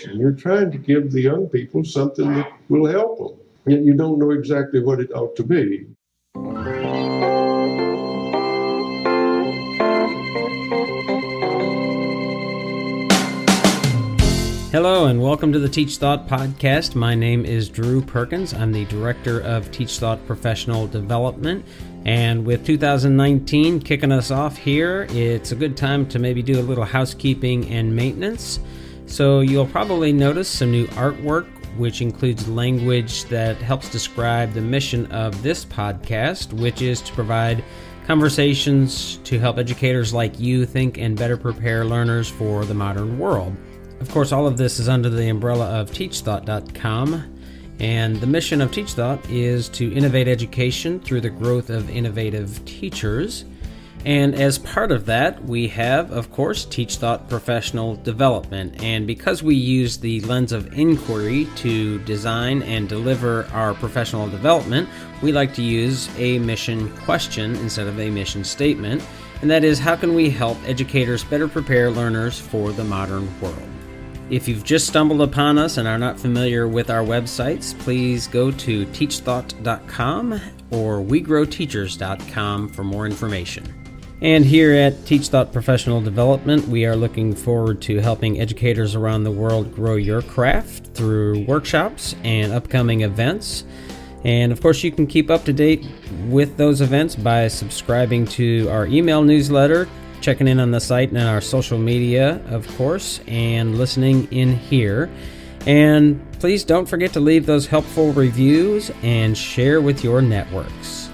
You're trying to give the young people something that will help them, yet you don't know exactly what it ought to be. Hello and welcome to the TeachThought podcast. My name is Drew Perkins. I'm the Director of TeachThought Professional Development. And with 2019 kicking us off here, it's a good time to maybe do a little housekeeping and maintenance. So you'll probably notice some new artwork, which includes language that helps describe the mission of this podcast, which is to provide conversations to help educators like you think and better prepare learners for the modern world. Of course, all of this is under the umbrella of TeachThought.com, and the mission of TeachThought is to innovate education through the growth of innovative teachers. And as part of that, we have, of course, TeachThought Professional Development. And because we use the lens of inquiry to design and deliver our professional development, we like to use a mission question instead of a mission statement. And that is, how can we help educators better prepare learners for the modern world? If you've just stumbled upon us and are not familiar with our websites, please go to TeachThought.com or WeGrowTeachers.com for more information. And here at TeachThought Professional Development, we are looking forward to helping educators around the world grow your craft through workshops and upcoming events. And of course, you can keep up to date with those events by subscribing to our email newsletter, checking in on the site and our social media, of course, and listening in here. And please don't forget to leave those helpful reviews and share with your networks.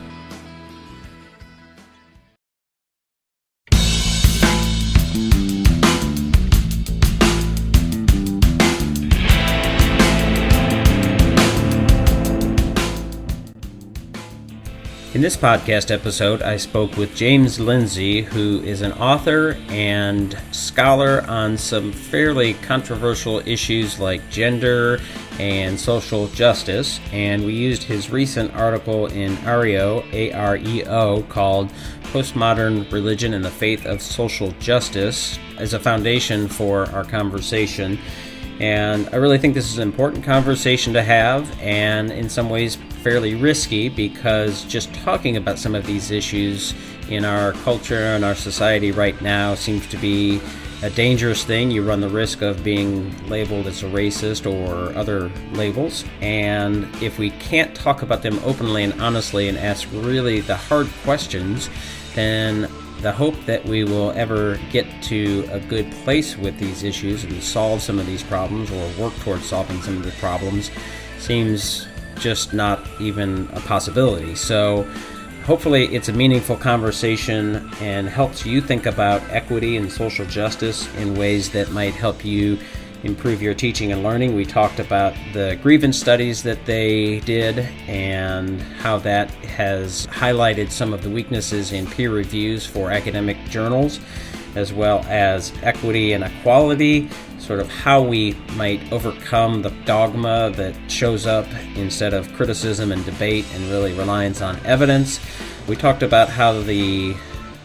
In this podcast episode, I spoke with James Lindsay, who is an author and scholar on some fairly controversial issues like gender and social justice, and we used his recent article in Areo, A-R-E-O, called Postmodern Religion and the Faith of Social Justice as a foundation for our conversation. And I really think this is an important conversation to have, and in some ways fairly risky, because just talking about some of these issues in our culture and our society right now seems to be a dangerous thing. You run the risk of being labeled as a racist or other labels, and if we can't talk about them openly and honestly and ask really the hard questions, then the hope that we will ever get to a good place with these issues and solve some of these problems or work towards solving some of the problems seems just not even a possibility. So hopefully it's a meaningful conversation and helps you think about equity and social justice in ways that might help you improve your teaching and learning. We talked about the Grievance studies that they did and how that has highlighted some of the weaknesses in peer reviews for academic journals, as well as equity and equality, sort of how we might overcome the dogma that shows up instead of criticism and debate and really reliance on evidence. We talked about how the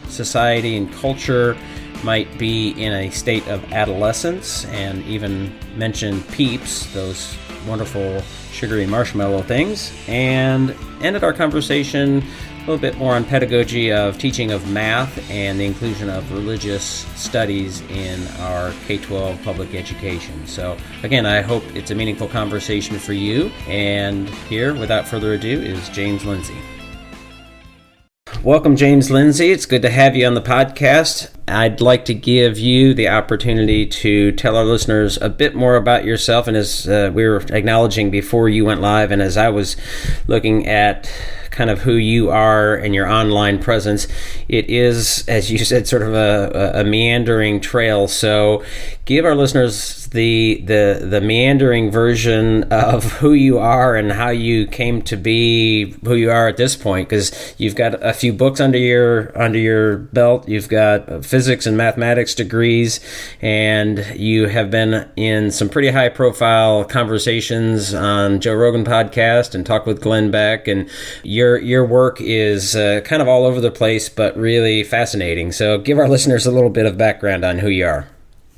society and culture might be in a state of adolescence, and even mentioned Peeps, those wonderful sugary marshmallow things, and ended our conversation a little bit more on pedagogy of teaching of math and the inclusion of religious studies in our K-12 public education. So again, I hope it's a meaningful conversation for you, and here, without further ado, is James Lindsay. Welcome, James Lindsay. It's good to have you on the podcast. I'd like to give you the opportunity to tell our listeners a bit more about yourself. And as we were acknowledging before you went live, and as I was looking at kind of who you are and your online presence, it is, as you said, sort of a meandering trail. So give our listeners the meandering version of who you are and how you came to be who you are at this point, because you've got a few books under your belt, you've got physics and mathematics degrees, and you have been in some pretty high profile conversations on Joe Rogan podcast and Talk with Glenn Beck, and your work is kind of all over the place but really fascinating. So give our listeners a little bit of background on who you are.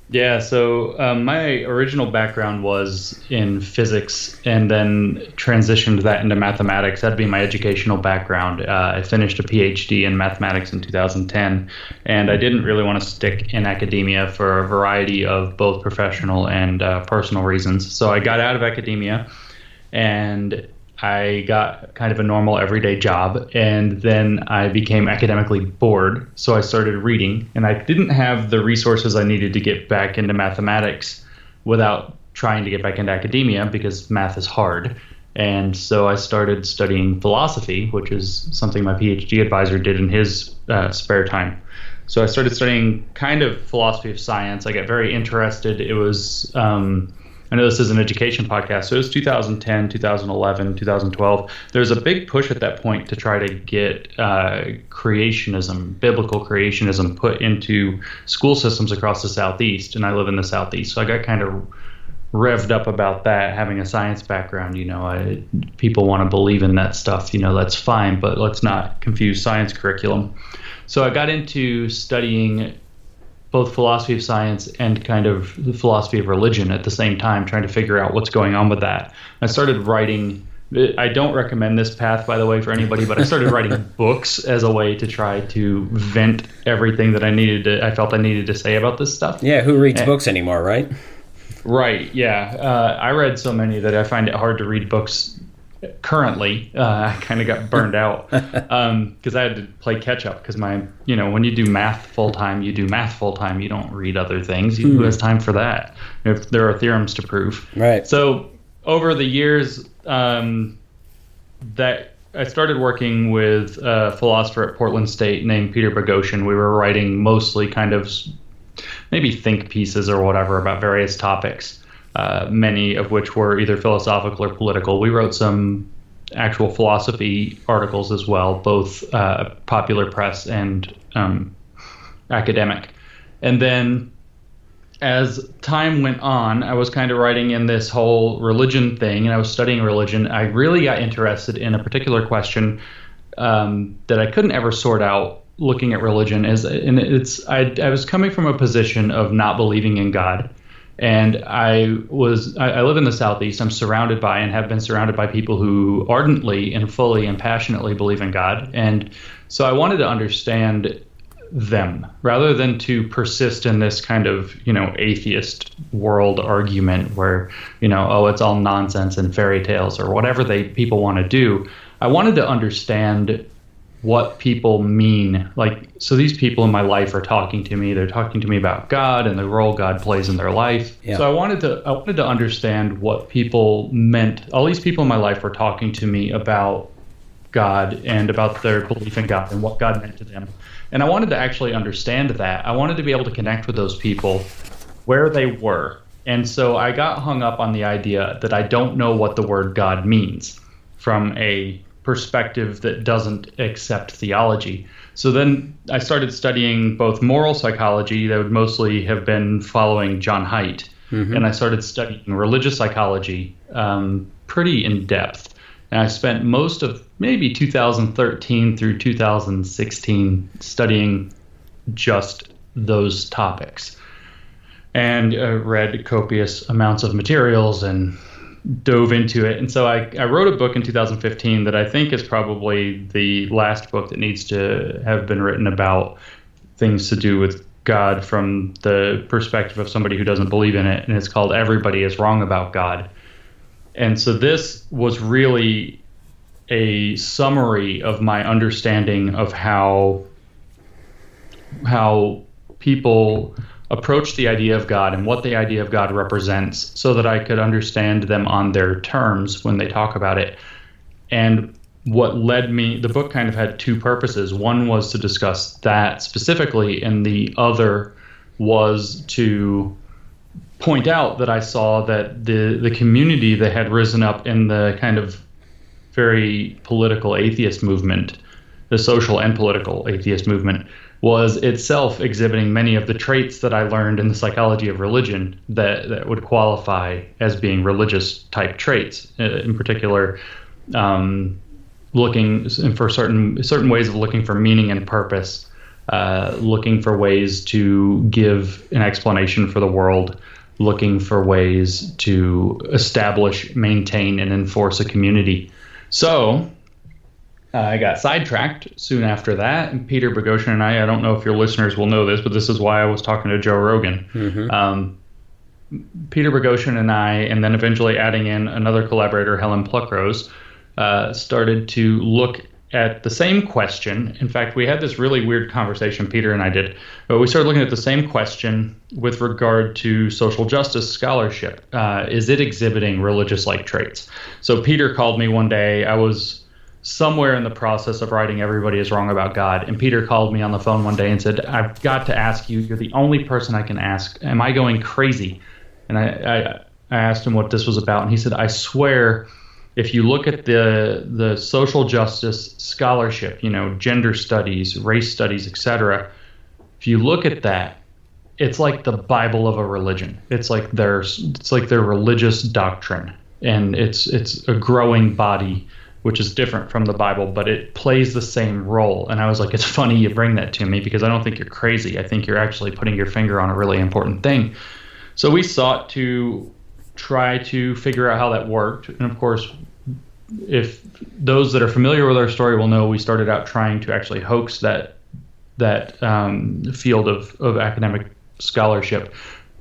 Yeah, so my original background was in physics and then transitioned that into mathematics. That'd be my educational background. I finished a PhD in mathematics in 2010, and I didn't really want to stick in academia for a variety of both professional and personal reasons. So I got out of academia and I got kind of a normal everyday job, and then I became academically bored. So I started reading, and I didn't have the resources I needed to get back into mathematics without trying to get back into academia because math is hard. And so I started studying philosophy, which is something my PhD advisor did in his spare time. So I started studying kind of philosophy of science. I got very interested. It was I know this is an education podcast, so it was 2010, 2011, 2012. There's a big push at that point to try to get creationism, biblical creationism, put into school systems across the Southeast, and I live in the Southeast, so I got kind of revved up about that, having a science background. People want to believe in that stuff, that's fine, but let's not confuse science curriculum. So I got into studying both philosophy of science and kind of the philosophy of religion at the same time, trying to figure out what's going on with that. I started writing. I don't recommend this path, by the way, for anybody, but I started writing books as a way to try to vent everything that I felt I needed to say about this stuff. Yeah, who reads books anymore, right? Right, yeah. I read so many that I find it hard to read books currently. I kind of got burned out because I had to play catch up because when you do math full time, you do math full time. You don't read other things. Who has time for that? If there are theorems to prove. Right. So over the years, that I started working with a philosopher at Portland State named Peter Boghossian. We were writing mostly kind of maybe think pieces or whatever about various topics. Many of which were either philosophical or political. We wrote some actual philosophy articles as well, both popular press and academic. And then as time went on, I was kind of writing in this whole religion thing, and I was studying religion. I really got interested in a particular question that I couldn't ever sort out looking at religion. I was coming from a position of not believing in God. And I live in the Southeast. I'm surrounded by and have been surrounded by people who ardently and fully and passionately believe in God. And so I wanted to understand them rather than to persist in this kind of, atheist world argument where, it's all nonsense and fairy tales or whatever people want to do. I wanted to understand what people mean. So these people in my life are talking to me. They're talking to me about God and the role God plays in their life. Yeah. So I wanted to understand what people meant. All these people in my life were talking to me about God and about their belief in God and what God meant to them. And I wanted to actually understand that. I wanted to be able to connect with those people where they were. And so I got hung up on the idea that I don't know what the word God means from a perspective that doesn't accept theology. So then I started studying both moral psychology that would mostly have been following John Haidt, and I started studying religious psychology pretty in depth. And I spent most of maybe 2013 through 2016 studying just those topics, and read copious amounts of materials and dove into it. And so I wrote a book in 2015 that I think is probably the last book that needs to have been written about things to do with God from the perspective of somebody who doesn't believe in it. And it's called Everybody is Wrong About God. And so this was really a summary of my understanding of how people approach the idea of God and what the idea of God represents so that I could understand them on their terms when they talk about it. And what led me, the book kind of had two purposes. One was to discuss that specifically, and the other was to point out that I saw that the community that had risen up in the kind of very political atheist movement, the social and political atheist movement, was itself exhibiting many of the traits that I learned in the psychology of religion that would qualify as being religious type traits. In particular, looking for certain ways of looking for meaning and purpose, looking for ways to give an explanation for the world, looking for ways to establish, maintain, and enforce a community. So I got sidetracked soon after that, and Peter Boghossian and I don't know if your listeners will know this, but this is why I was talking to Joe Rogan. Mm-hmm. Peter Boghossian and I, and then eventually adding in another collaborator, Helen Pluckrose, started to look at the same question. In fact, we had this really weird conversation, Peter and I did, but we started looking at the same question with regard to social justice scholarship. Is it exhibiting religious-like traits? So Peter called me one day. I was somewhere in the process of writing Everybody is Wrong About God, and Peter called me on the phone one day and said, I've got to ask you, you're the only person I can ask, am I going crazy? And I asked him what this was about, and he said, I swear, if you look at the social justice scholarship, gender studies, race studies, etc., if you look at that, it's like the Bible of a religion. It's like their religious doctrine, and it's a growing body, which is different from the Bible, but it plays the same role. And I was like, it's funny you bring that to me, because I don't think you're crazy. I think you're actually putting your finger on a really important thing. So we sought to try to figure out how that worked. And of course, if those that are familiar with our story will know, we started out trying to actually hoax that field of academic scholarship,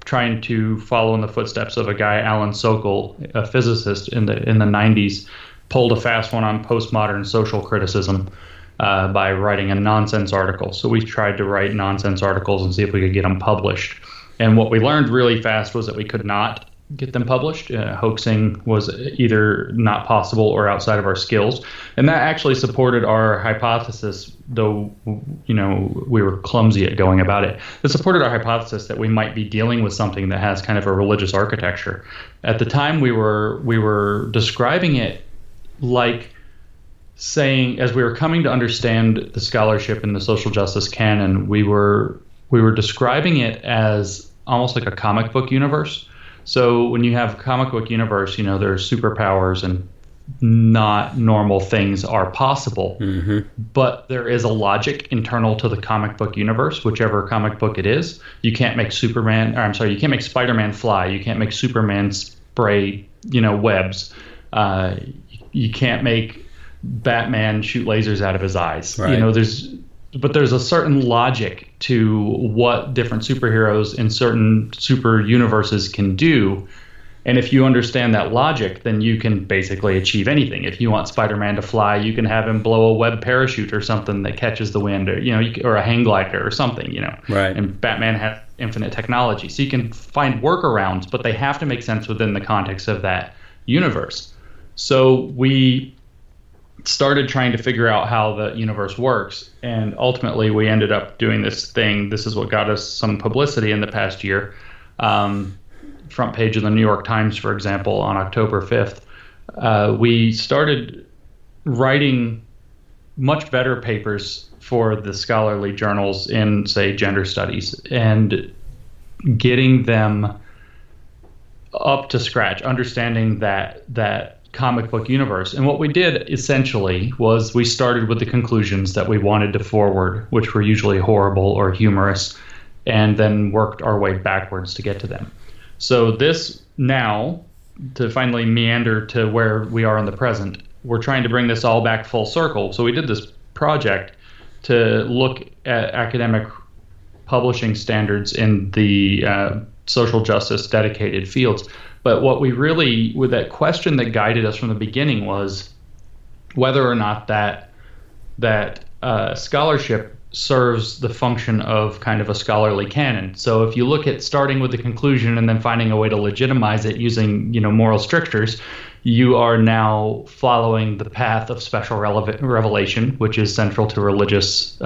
trying to follow in the footsteps of a guy, Alan Sokol, a physicist in the 90s, pulled a fast one on postmodern social criticism by writing a nonsense article. So we tried to write nonsense articles and see if we could get them published. And what we learned really fast was that we could not get them published. Hoaxing was either not possible or outside of our skills. And that actually supported our hypothesis, though, we were clumsy at going about it. It supported our hypothesis that we might be dealing with something that has kind of a religious architecture. At the time, we were describing it like saying, as we were coming to understand the scholarship in the social justice canon, we were describing it as almost like a comic book universe. So when you have a comic book universe, there's superpowers and not normal things are possible. Mm-hmm. But there is a logic internal to the comic book universe, whichever comic book it is. You can't make you can't make Spider-Man fly. You can't make Superman spray, webs. You can't make Batman shoot lasers out of his eyes. Right. There's a certain logic to what different superheroes in certain super universes can do. And if you understand that logic, then you can basically achieve anything. If you want Spider-Man to fly, you can have him blow a web parachute or something that catches the wind, or a hang glider or something, Right. And Batman has infinite technology. So you can find workarounds, but they have to make sense within the context of that universe. So we started trying to figure out how the universe works, and ultimately we ended up doing this thing. This is what got us some publicity in the past year. Front page of the New York Times, for example, on October 5th. We started writing much better papers for the scholarly journals in, say, gender studies, and getting them up to scratch, understanding that comic book universe. And what we did essentially was we started with the conclusions that we wanted to forward, which were usually horrible or humorous, and then worked our way backwards to get to them. So this now, to finally meander to where we are in the present, we're trying to bring this all back full circle. So we did this project to look at academic publishing standards in the social justice dedicated fields. But what we really, with that question that guided us from the beginning, was whether or not that scholarship serves the function of kind of a scholarly canon. So if you look at starting with the conclusion and then finding a way to legitimize it using, moral strictures, you are now following the path of special revelation, which is central to religious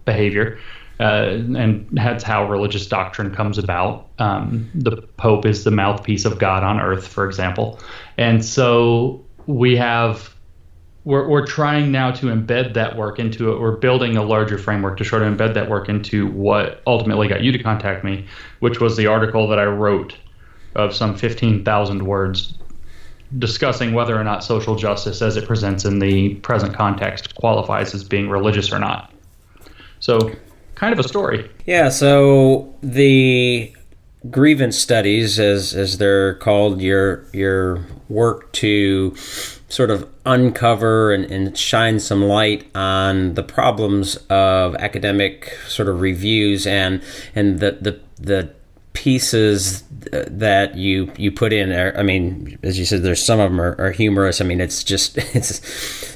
behavior. And that's how religious doctrine comes about. The Pope is the mouthpiece of God on earth, for example. And so we're trying now to embed that work into it. We're building a larger framework to try to embed that work into what ultimately got you to contact me, which was the article that I wrote of some 15,000 words discussing whether or not social justice as it presents in the present context qualifies as being religious or not. So kind of a story. Yeah, so the grievance studies, as they're called, your work to sort of uncover and shine some light on the problems of academic sort of reviews and the pieces that you put in. I mean, as you said, there's some of them are humorous. I mean, it's just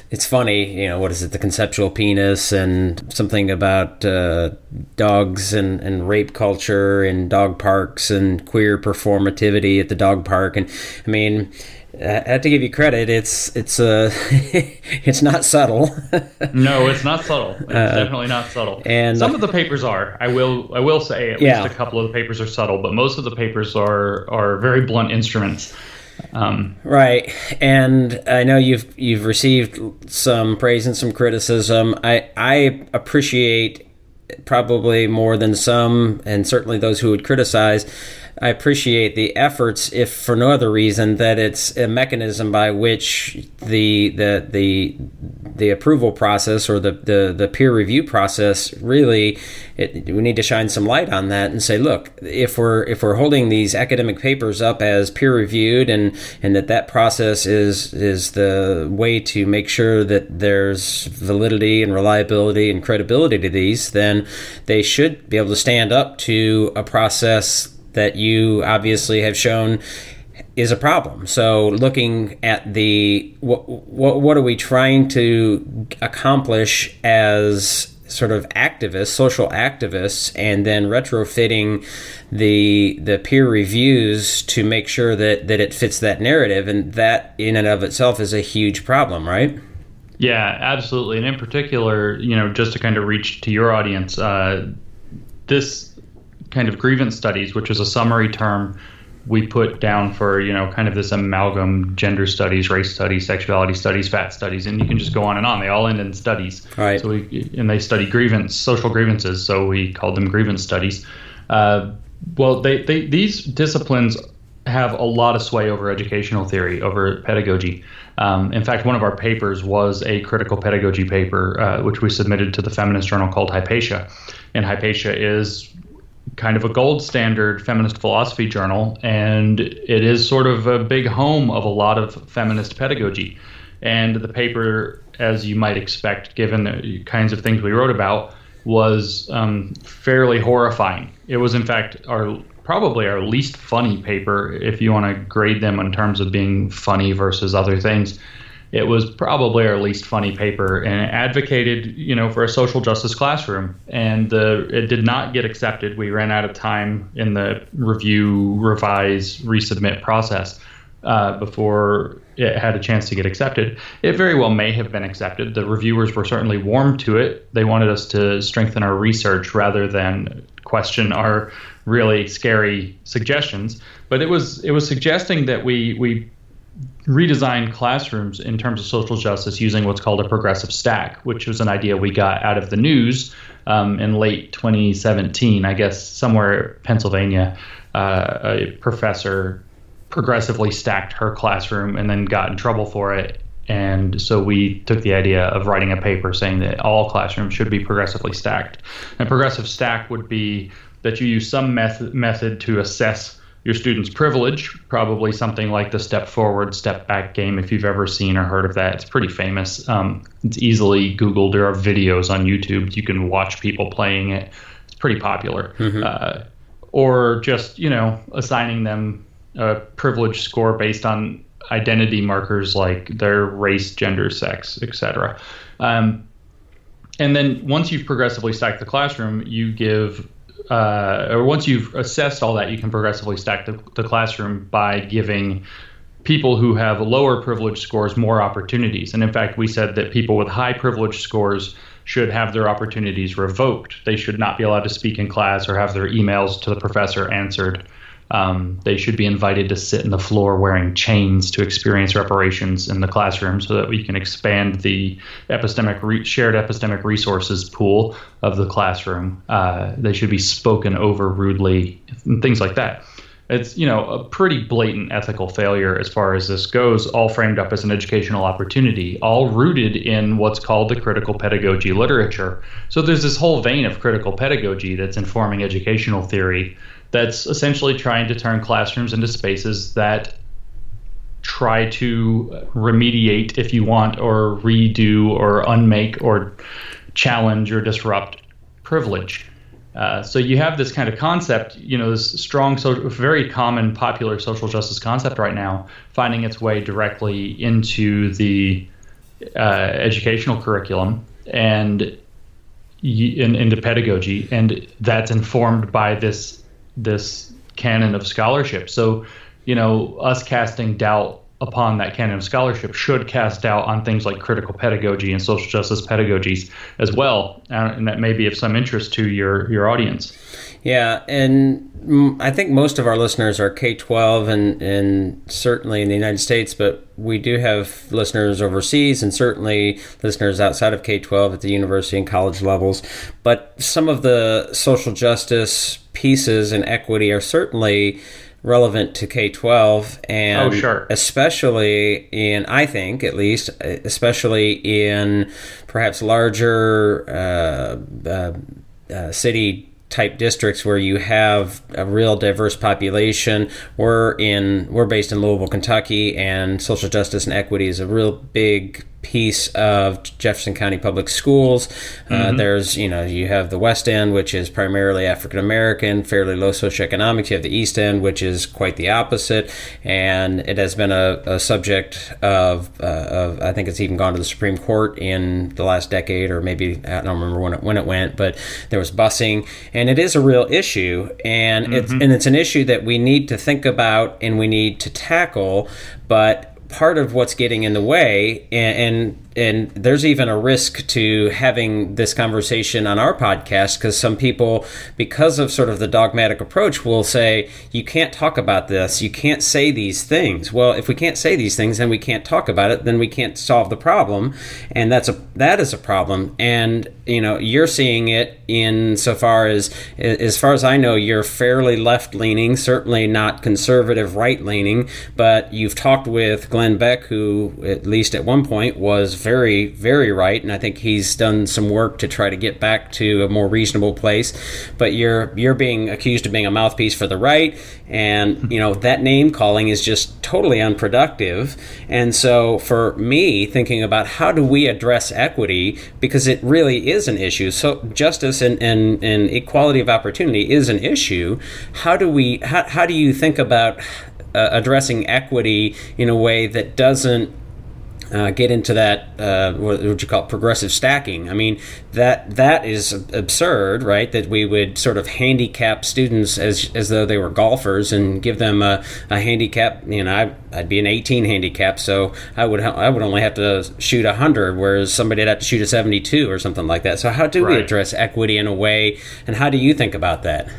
it's funny. You know, what is it? The conceptual penis and something about dogs and rape culture in dog parks and queer performativity at the dog park. And I mean, I have to give you credit. It's it's not subtle. No, it's not subtle. It's definitely not subtle. And some of the papers are. I will say at least a couple of the papers are subtle, but most of the papers are very blunt instruments. Right, and I know you've received some praise and some criticism. I appreciate, probably more than some, and certainly those who would criticize, I appreciate the efforts, if for no other reason, that it's a mechanism by which the approval process or the peer review process really, we need to shine some light on that and say, look, if we're holding these academic papers up as peer reviewed and that process is the way to make sure that there's validity and reliability and credibility to these, then they should be able to stand up to a process that you obviously have shown is a problem. So looking at what are we trying to accomplish as sort of activists, social activists, and then retrofitting the peer reviews to make sure that it fits that narrative, and that in and of itself is a huge problem, right? Yeah, absolutely. And in particular, just to kind of reach to your audience, this kind of grievance studies, which is a summary term we put down for, kind of this amalgam: gender studies, race studies, sexuality studies, fat studies, and you can just go on and on. They all end in studies. Right. So they study social grievances, so we called them grievance studies. Well, these disciplines have a lot of sway over educational theory, over pedagogy. In fact, one of our papers was a critical pedagogy paper, which we submitted to the feminist journal called Hypatia. And Hypatia is kind of a gold standard feminist philosophy journal, and it is sort of a big home of a lot of feminist pedagogy. And the paper, as you might expect, given the kinds of things we wrote about, was fairly horrifying. It was, in fact, probably our least funny paper, if you want to grade them in terms of being funny versus other things. It was probably our least funny paper, and it advocated, for a social justice classroom. And it did not get accepted. We ran out of time in the review, revise, resubmit process before it had a chance to get accepted. It very well may have been accepted. The reviewers were certainly warm to it. They wanted us to strengthen our research rather than question our really scary suggestions. But it was suggesting that we redesign classrooms in terms of social justice using what's called a progressive stack, which was an idea we got out of the news in late 2017. I guess somewhere in Pennsylvania, a professor progressively stacked her classroom and then got in trouble for it. And so we took the idea of writing a paper saying that all classrooms should be progressively stacked. And progressive stack would be that you use some method to assess your students' privilege, probably something like the step forward, step back game, if you've ever seen or heard of that. It's pretty famous. It's easily Googled. There are videos on YouTube. You can watch people playing it. It's pretty popular. Mm-hmm. Or just, assigning them a privilege score based on identity markers like their race, gender, sex, etc. And then once you've progressively stacked the classroom, you give or once you've assessed all that, you can progressively stack the classroom by giving people who have lower privilege scores more opportunities. And in fact, we said that people with high privilege scores should have their opportunities revoked. They should not be allowed to speak in class or have their emails to the professor answered. They should be invited to sit on the floor wearing chains to experience reparations in the classroom so that we can expand the shared epistemic resources pool of the classroom. They should be spoken over rudely, and things like that. It's, a pretty blatant ethical failure as far as this goes, all framed up as an educational opportunity, all rooted in what's called the critical pedagogy literature. So there's this whole vein of critical pedagogy that's informing educational theory that's essentially trying to turn classrooms into spaces that try to remediate, if you want, or redo or unmake or challenge or disrupt privilege. So you have this kind of concept, this strong, very common, popular social justice concept right now, finding its way directly into the educational curriculum and into pedagogy, and that's informed by this canon of scholarship. So, us casting doubt upon that canon of scholarship should cast doubt on things like critical pedagogy and social justice pedagogies as well, and that may be of some interest to your audience. Yeah, and I think most of our listeners are K-12 and certainly in the United States, but we do have listeners overseas and certainly listeners outside of K-12 at the university and college levels. But some of the social justice pieces and equity are certainly relevant to K-12, and especially in, I think at least, especially in perhaps larger city type districts where you have a real diverse population. We're based in Louisville, Kentucky, and social justice and equity is a real big piece of Jefferson County Public Schools. There's, you have the West End, which is primarily African American, fairly low socioeconomics. You have the East End, which is quite the opposite, and it has been a subject of I think it's even gone to the Supreme Court in the last decade, or maybe I don't remember when it went, but there was busing, and it is a real issue, and it's an issue that we need to think about and we need to tackle, but part of what's getting in the way, and there's even a risk to having this conversation on our podcast, because some people, because of sort of the dogmatic approach, will say, you can't talk about this, you can't say these things. Well, if we can't say these things, then we can't talk about it, then we can't solve the problem, and that is a problem. And you're seeing it in so far as I know, you're fairly left-leaning, certainly not conservative right-leaning, but you've talked with Glenn Beck, who at least at one point was very, very right, and I think he's done some work to try to get back to a more reasonable place. But you're being accused of being a mouthpiece for the right, and that name calling is just totally unproductive. And so for me, thinking about how do we address equity, because it really is an issue. So justice and equality of opportunity is an issue. How do you think about addressing equity in a way that doesn't get into that what would you call it, progressive stacking? I mean, that is absurd, right? That we would sort of handicap students as though they were golfers and give them a handicap. I'd be an 18 handicap, so I would only have to shoot 100, whereas somebody would have to shoot a 72 or something like that. So how do we address equity in a way, and how do you think about that?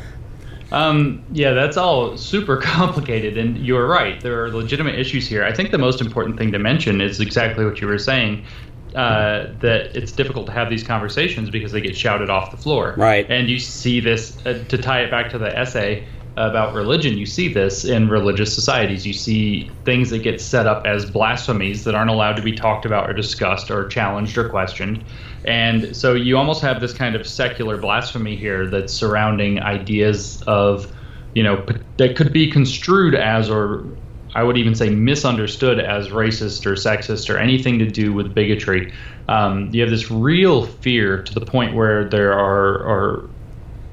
Yeah, that's all super complicated, and you're right. There are legitimate issues here. I think the most important thing to mention is exactly what you were saying, that it's difficult to have these conversations because they get shouted off the floor. Right. And you see this, to tie it back to the essay about religion, you see this in religious societies. You see things that get set up as blasphemies that aren't allowed to be talked about or discussed or challenged or questioned. And so you almost have this kind of secular blasphemy here that's surrounding ideas of, that could be construed as, or I would even say misunderstood as, racist or sexist or anything to do with bigotry. You have this real fear to the point where there are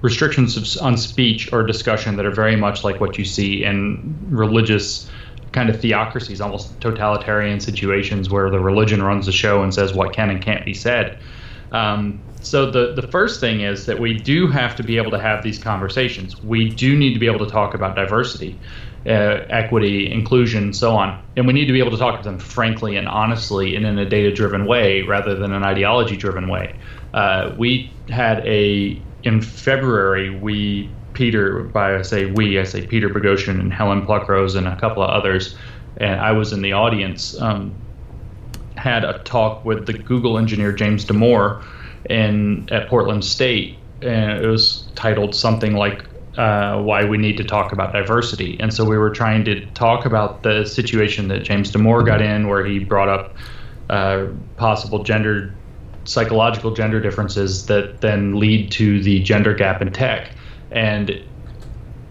restrictions on speech or discussion that are very much like what you see in religious kind of theocracies, almost totalitarian situations where the religion runs the show and says what can and can't be said. So the first thing is that we do have to be able to have these conversations. We do need to be able to talk about diversity, equity, inclusion, so on. And we need to be able to talk about them frankly and honestly and in a data-driven way rather than an ideology-driven way. In February, Peter Boghossian and Helen Pluckrose and a couple of others, and I was in the audience, had a talk with the Google engineer James Damore at Portland State, and it was titled something like why we need to talk about diversity. And so we were trying to talk about the situation that James Damore got in, where he brought up possible psychological gender differences that then lead to the gender gap in tech. And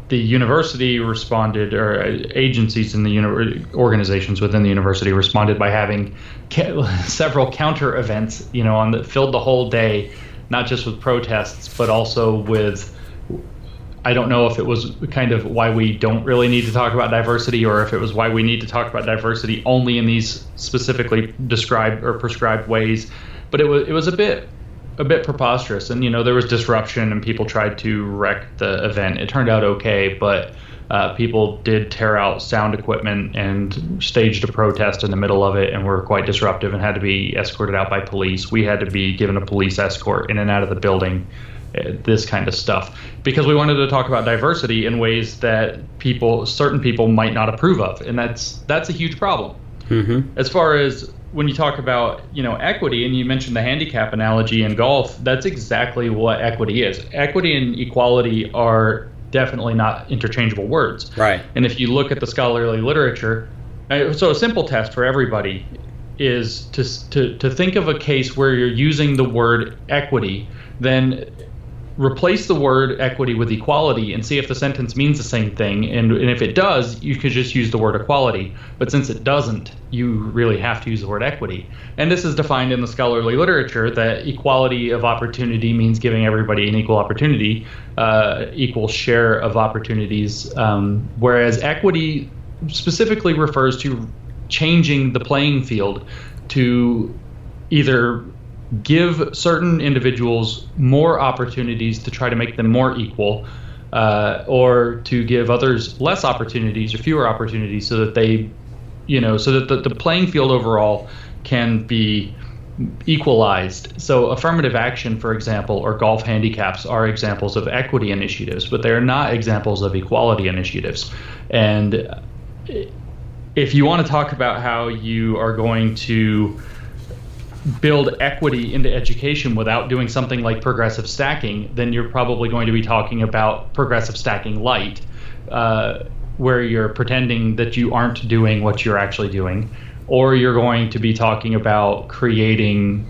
the university responded, or agencies in the organizations within the university responded by having several counter events, filled the whole day, not just with protests, but also with, I don't know if it was kind of why we don't really need to talk about diversity, or if it was why we need to talk about diversity only in these specifically described or prescribed ways. But it was a bit preposterous, and there was disruption and people tried to wreck the event. It turned out okay, but people did tear out sound equipment and staged a protest in the middle of it, and were quite disruptive and had to be escorted out by police. We had to be given a police escort in and out of the building, this kind of stuff, because we wanted to talk about diversity in ways that certain people might not approve of, and that's a huge problem. Mm-hmm. As far as when you talk about, equity, and you mentioned the handicap analogy in golf, that's exactly what equity is. Equity and equality are definitely not interchangeable words. Right. And if you look at the scholarly literature, so a simple test for everybody is to think of a case where you're using the word equity, then replace the word equity with equality and see if the sentence means the same thing. And if it does, you could just use the word equality. But since it doesn't, you really have to use the word equity. And this is defined in the scholarly literature that equality of opportunity means giving everybody an equal opportunity, equal share of opportunities, whereas equity specifically refers to changing the playing field to either give certain individuals more opportunities to try to make them more equal, or to give others less opportunities or fewer opportunities, so that they, so that the playing field overall can be equalized. So affirmative action, for example, or golf handicaps are examples of equity initiatives, but they are not examples of equality initiatives. And if you want to talk about how you are going to build equity into education without doing something like progressive stacking, then you're probably going to be talking about progressive stacking light, where you're pretending that you aren't doing what you're actually doing, or you're going to be talking about creating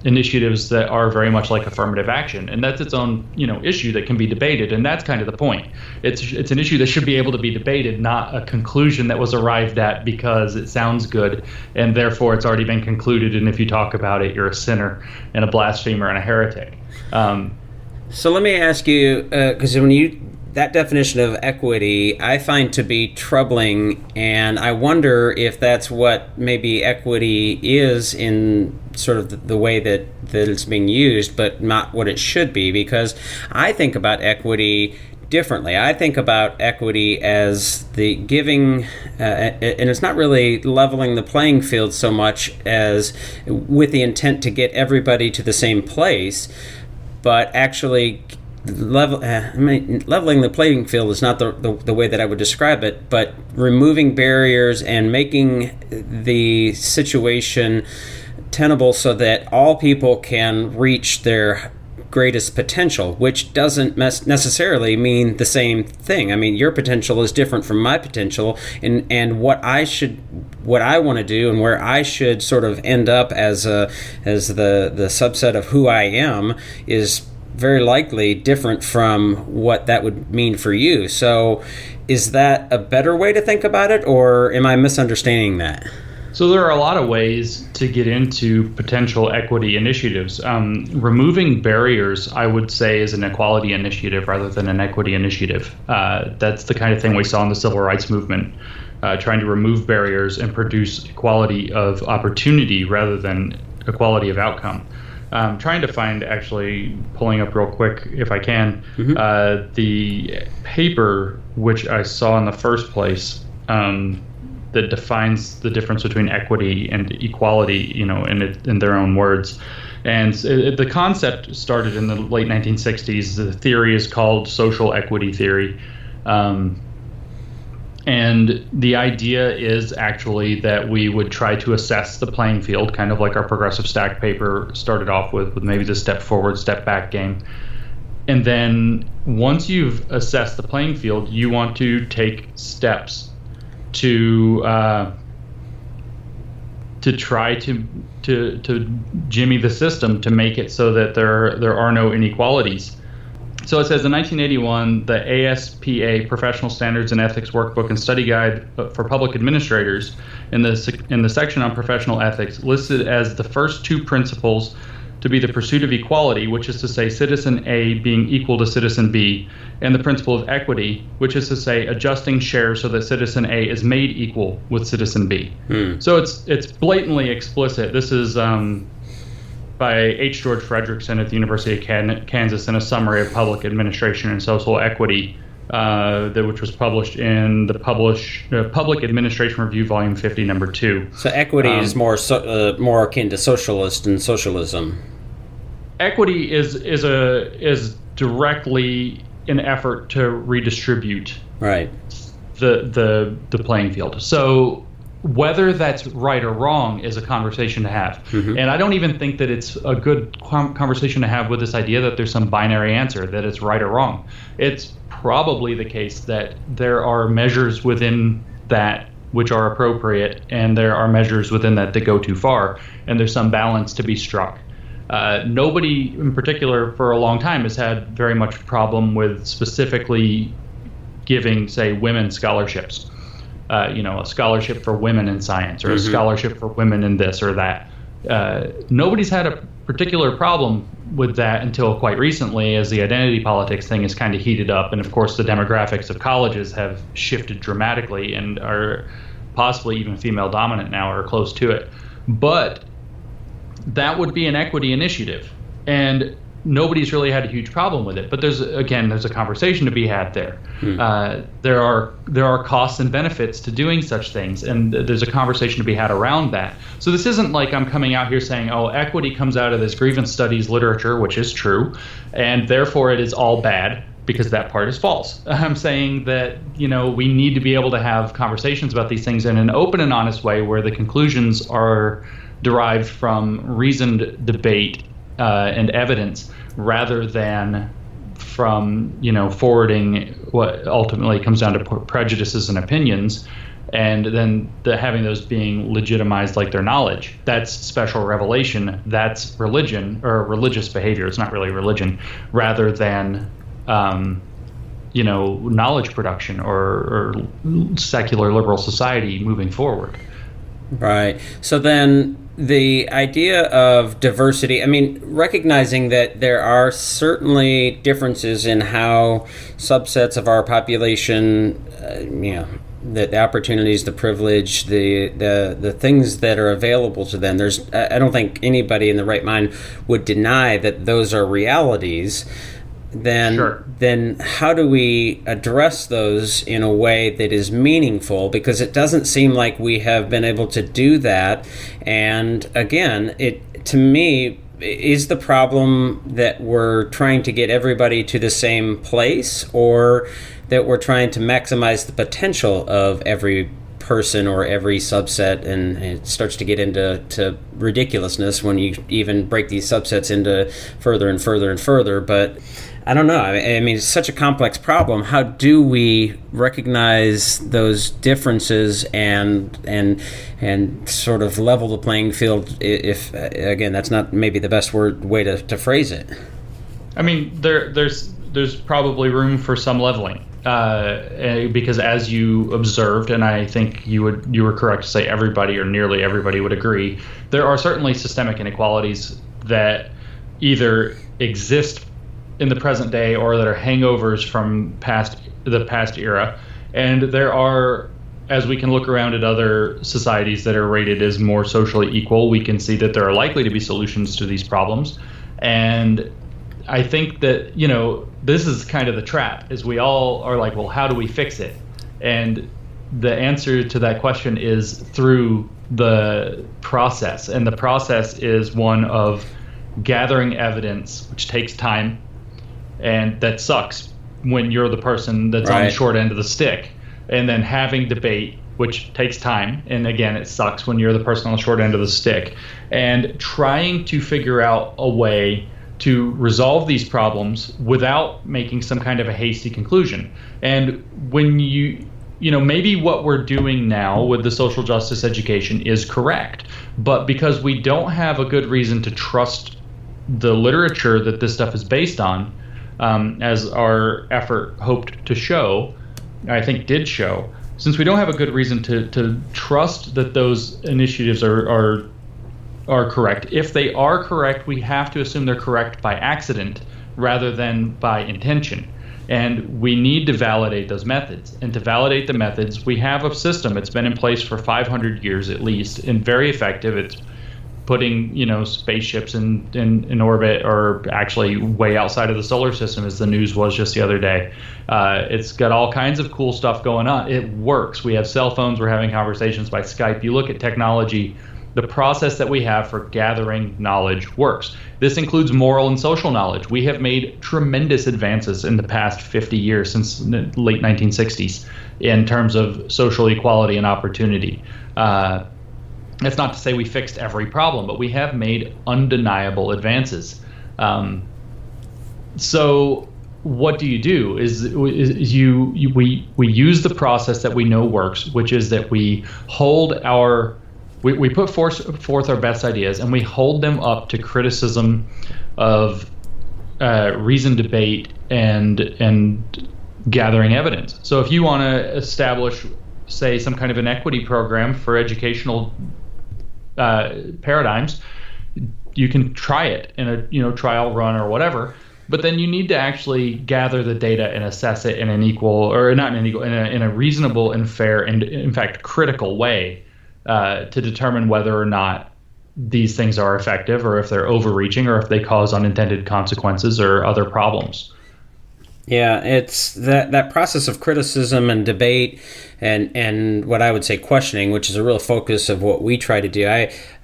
initiatives that are very much like affirmative action, and that's its own issue that can be debated, and that's kind of the point. It's an issue that should be able to be debated, not a conclusion that was arrived at because it sounds good and therefore it's already been concluded, and if you talk about it, you're a sinner and a blasphemer and a heretic. So let me ask you, because that definition of equity I find to be troubling, and I wonder if that's what maybe equity is in sort of the way that it's being used, but not what it should be, because I think about equity differently. I think about equity as the giving, and it's not really leveling the playing field so much as with the intent to get everybody to the same place, but actually leveling the playing field is not the way that I would describe it, but removing barriers and making the situation tenable so that all people can reach their greatest potential, which doesn't necessarily mean the same thing. I mean, your potential is different from my potential, and what I want to do and where I should sort of end up as the subset of who I am is very likely different from what that would mean for you. So is that a better way to think about it, or am I misunderstanding that? So there are a lot of ways to get into potential equity initiatives. Removing barriers, I would say, is an equality initiative rather than an equity initiative. That's the kind of thing we saw in the civil rights movement, trying to remove barriers and produce equality of opportunity rather than equality of outcome. Trying to find, actually, pulling up real quick if I can, the paper which I saw in the first place that defines the difference between equity and equality, in their own words. And the concept started in the late 1960s. The theory is called social equity theory. And the idea is actually that we would try to assess the playing field, kind of like our progressive stack paper started off with maybe the step forward, step back game, And then once you've assessed the playing field, you want to take steps to try to jimmy the system to make it so that there are no inequalities. So it says in 1981, the ASPA Professional Standards and Ethics Workbook and Study Guide for Public Administrators in the section on professional ethics listed as the first two principles to be the pursuit of equality, which is to say citizen A being equal to citizen B, and the principle of equity, which is to say adjusting shares so that citizen A is made equal with citizen B. So it's blatantly explicit. This is by H. George Frederickson at the University of Kansas in a summary of public administration and social equity, which was published in the Public Administration Review, Volume 50, Number 2. So equity is more akin to socialist and socialism. Equity is directly an effort to redistribute the playing field. So whether that's right or wrong is a conversation to have. And I don't even think that it's a good conversation to have with this idea that there's some binary answer, that it's right or wrong. It's probably the case that there are measures within that which are appropriate, and there are measures within that go too far, and there's some balance to be struck. Nobody in particular for a long time has had very much problem with specifically giving, say, women scholarships. A scholarship for women in science, or a scholarship for women in this or that. Nobody's had a particular problem with that until quite recently, as the identity politics thing is kind of heated up. And of course, the demographics of colleges have shifted dramatically and are possibly even female dominant now, or close to it. But that would be an equity initiative. And nobody's really had a huge problem with it, but there's a conversation to be had there. There are costs and benefits to doing such things, and there's a conversation to be had around that. So this isn't like I'm coming out here saying, oh, equity comes out of this grievance studies literature, which is true, and therefore it is all bad, because that part is false. I'm saying that we need to be able to have conversations about these things in an open and honest way, where the conclusions are derived from reasoned debate and evidence, rather than from forwarding what ultimately comes down to prejudices and opinions, and then having those being legitimized like their knowledge. That's special revelation. That's religion, or religious behavior. It's not really religion, rather than knowledge production or secular liberal society moving forward. Right. So then the idea of diversity, recognizing that there are certainly differences in how subsets of our population, the opportunities, the privilege, the things that are available to them. I don't think anybody in the right mind would deny that those are realities. Then how do we address those in a way that is meaningful? Because it doesn't seem like we have been able to do that. And again, to me, is the problem that we're trying to get everybody to the same place, or that we're trying to maximize the potential of every person or every subset, and it starts to get into ridiculousness when you even break these subsets into further and further and further. But I don't know. It's such a complex problem. How do we recognize those differences and sort of level the playing field? If again, that's not maybe the best way to phrase it. There's probably room for some leveling, because as you observed, and I think you were correct to say everybody or nearly everybody would agree, there are certainly systemic inequalities that either exist in the present day or that are hangovers from the past era. And there are, as we can look around at other societies that are rated as more socially equal, we can see that there are likely to be solutions to these problems. And I think that, this is kind of the trap, is we all are like, well, how do we fix it? And the answer to that question is through the process. And the process is one of gathering evidence, which takes time. And that sucks when you're the person that's on the short end of the stick. And then having debate, which takes time. And again, it sucks when you're the person on the short end of the stick. And trying to figure out a way to resolve these problems without making some kind of a hasty conclusion. And when maybe what we're doing now with the social justice education is correct, but because we don't have a good reason to trust the literature that this stuff is based on, as our effort hoped to show, I think did show, since we don't have a good reason to trust that those initiatives are correct. If they are correct, we have to assume they're correct by accident rather than by intention. And we need to validate those methods. And to validate the methods, we have a system. It's been in place for 500 years at least, and very effective. It's putting, spaceships in orbit, or actually way outside of the solar system, as the news was just the other day. It's got all kinds of cool stuff going on. It works. We have cell phones. We're having conversations by Skype. You look at technology, the process that we have for gathering knowledge works. This includes moral and social knowledge. We have made tremendous advances in the past 50 years, since the late 1960s, in terms of social equality and opportunity. That's not to say we fixed every problem, but we have made undeniable advances. So what do? We use the process that we know works, which is that we hold we put forth our best ideas, and we hold them up to criticism of reasoned debate and gathering evidence. So if you want to establish, say, some kind of an equity program for educational paradigms, you can try it in a trial run or whatever. But then you need to actually gather the data and assess it in a reasonable and fair and, in fact, critical way, to determine whether or not these things are effective, or if they're overreaching, or if they cause unintended consequences or other problems. Yeah, it's that process of criticism and debate and what I would say questioning, which is a real focus of what we try to do.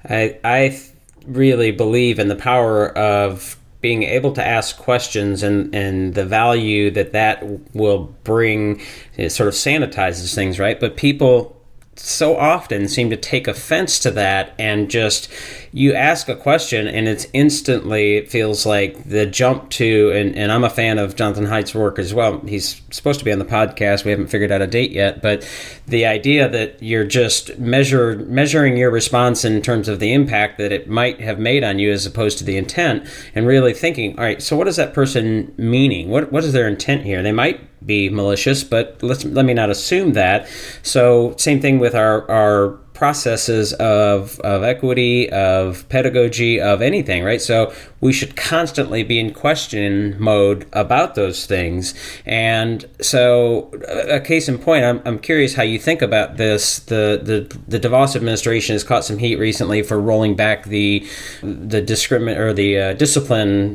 I really believe in the power of being able to ask questions and the value that will bring. It sort of sanitizes things, right? But people so often seem to take offense to that, and just, you ask a question and it feels like the jump to, and I'm a fan of Jonathan Haidt's work as well. He's supposed to be on the podcast. We haven't figured out a date yet, but the idea that you're just measuring your response in terms of the impact that it might have made on you, as opposed to the intent, and really thinking, all right, so what is that person meaning? What is their intent here? They might be malicious, but let me not assume that. So same thing with our processes of equity, of pedagogy, of anything, right? So we should constantly be in question mode about those things. And so, a case in point, I'm curious how you think about this. The DeVos administration has caught some heat recently for rolling back the discipline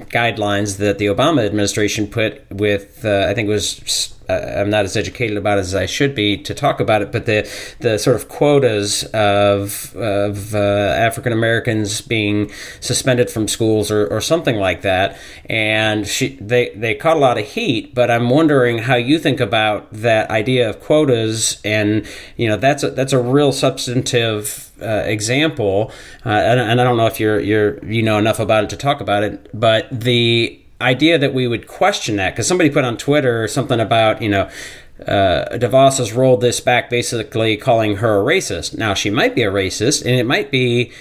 guidelines that the Obama administration put with, I think it was, I'm not as educated about it as I should be to talk about it, but the sort of quotas of African Americans being suspended from schools or something like that, and they caught a lot of heat. But I'm wondering how you think about that idea of quotas, and that's a real substantive example, and I don't know if you know enough about it to talk about it, but the idea that we would question that, because somebody put on Twitter something about, DeVos has rolled this back, basically calling her a racist. Now, she might be a racist, and it might be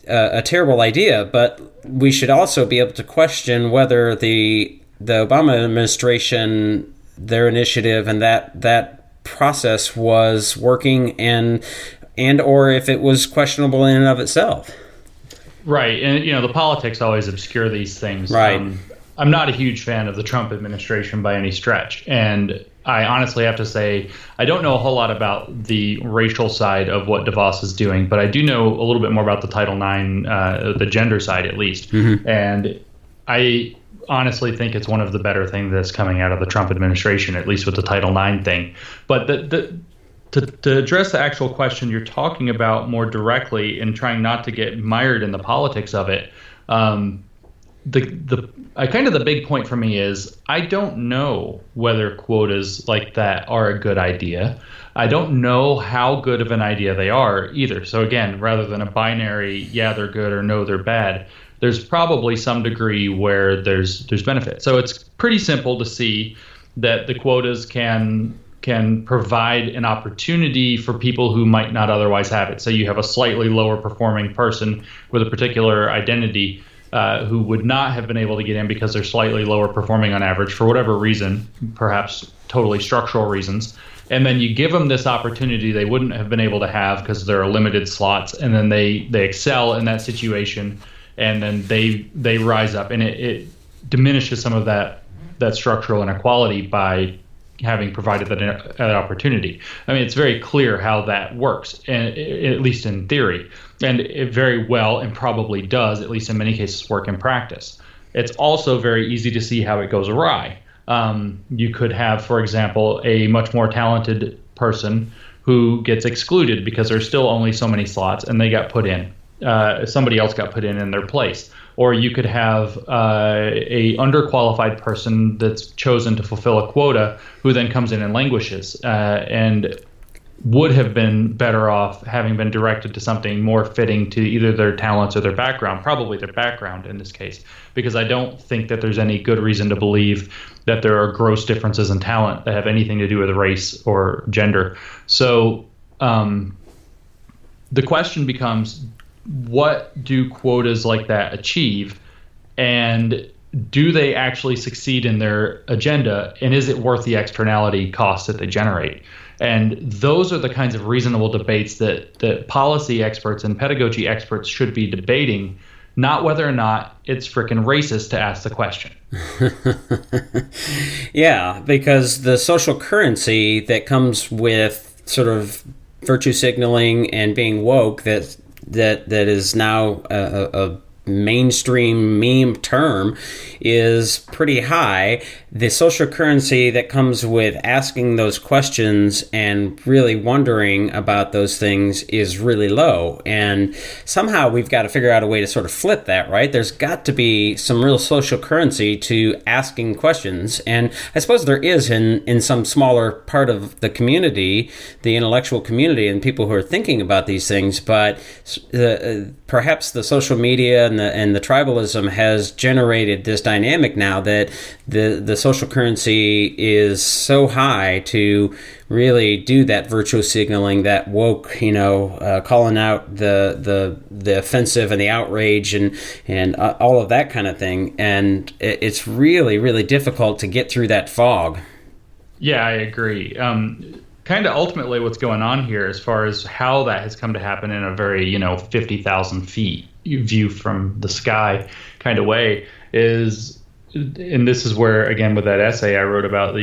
a terrible idea, but we should also be able to question whether the Obama administration, their initiative, and that process was working, and or if it was questionable in and of itself. Right, and the politics always obscure these things. Right. I'm not a huge fan of the Trump administration by any stretch, and I honestly have to say I don't know a whole lot about the racial side of what DeVos is doing, but I do know a little bit more about the Title IX, the gender side at least, and I honestly think it's one of the better things that's coming out of the Trump administration, at least with the Title IX thing. But to address the actual question you're talking about more directly and trying not to get mired in the politics of it, the big point for me is I don't know whether quotas like that are a good idea. I don't know how good of an idea they are either. So again, rather than a binary, yeah, they're good or no, they're bad, there's probably some degree where there's benefit. So it's pretty simple to see that the quotas can provide an opportunity for people who might not otherwise have it. So you have a slightly lower performing person with a particular identity who would not have been able to get in because they're slightly lower performing on average for whatever reason, perhaps totally structural reasons. And then you give them this opportunity they wouldn't have been able to have because there are limited slots, and then they excel in that situation, and then they rise up, and it diminishes some of that structural inequality by having provided that opportunity. I mean, it's very clear how that works, and at least in theory, and it very well and probably does, at least in many cases, work in practice. It's also very easy to see how it goes awry. You could have, for example, a much more talented person who gets excluded because there's still only so many slots, and they got put in. Somebody else got put in their place. Or you could have a underqualified person that's chosen to fulfill a quota who then comes in and languishes and would have been better off having been directed to something more fitting to either their talents or their background, probably their background in this case, because I don't think that there's any good reason to believe that there are gross differences in talent that have anything to do with race or gender. So the question becomes, what do quotas like that achieve, and do they actually succeed in their agenda, and is it worth the externality costs that they generate? And those are the kinds of reasonable debates that policy experts and pedagogy experts should be debating, not whether or not it's frickin' racist to ask the question. Yeah, because the social currency that comes with sort of virtue signaling and being woke that is now a mainstream meme term is pretty high. The social currency that comes with asking those questions and really wondering about those things is really low. And somehow we've got to figure out a way to sort of flip that, right? There's got to be some real social currency to asking questions. And I suppose there is in some smaller part of the community, the intellectual community, and people who are thinking about these things. But perhaps the social media and the tribalism has generated this dynamic now that the social currency is so high to really do that virtue signaling, that woke, calling out the offensive and the outrage and all of that kind of thing. And it's really, really difficult to get through that fog. Yeah, I agree. Kind of ultimately what's going on here as far as how that has come to happen in a very, 50,000 feet view from the sky kind of way is, and this is where, again, with that essay I wrote about, the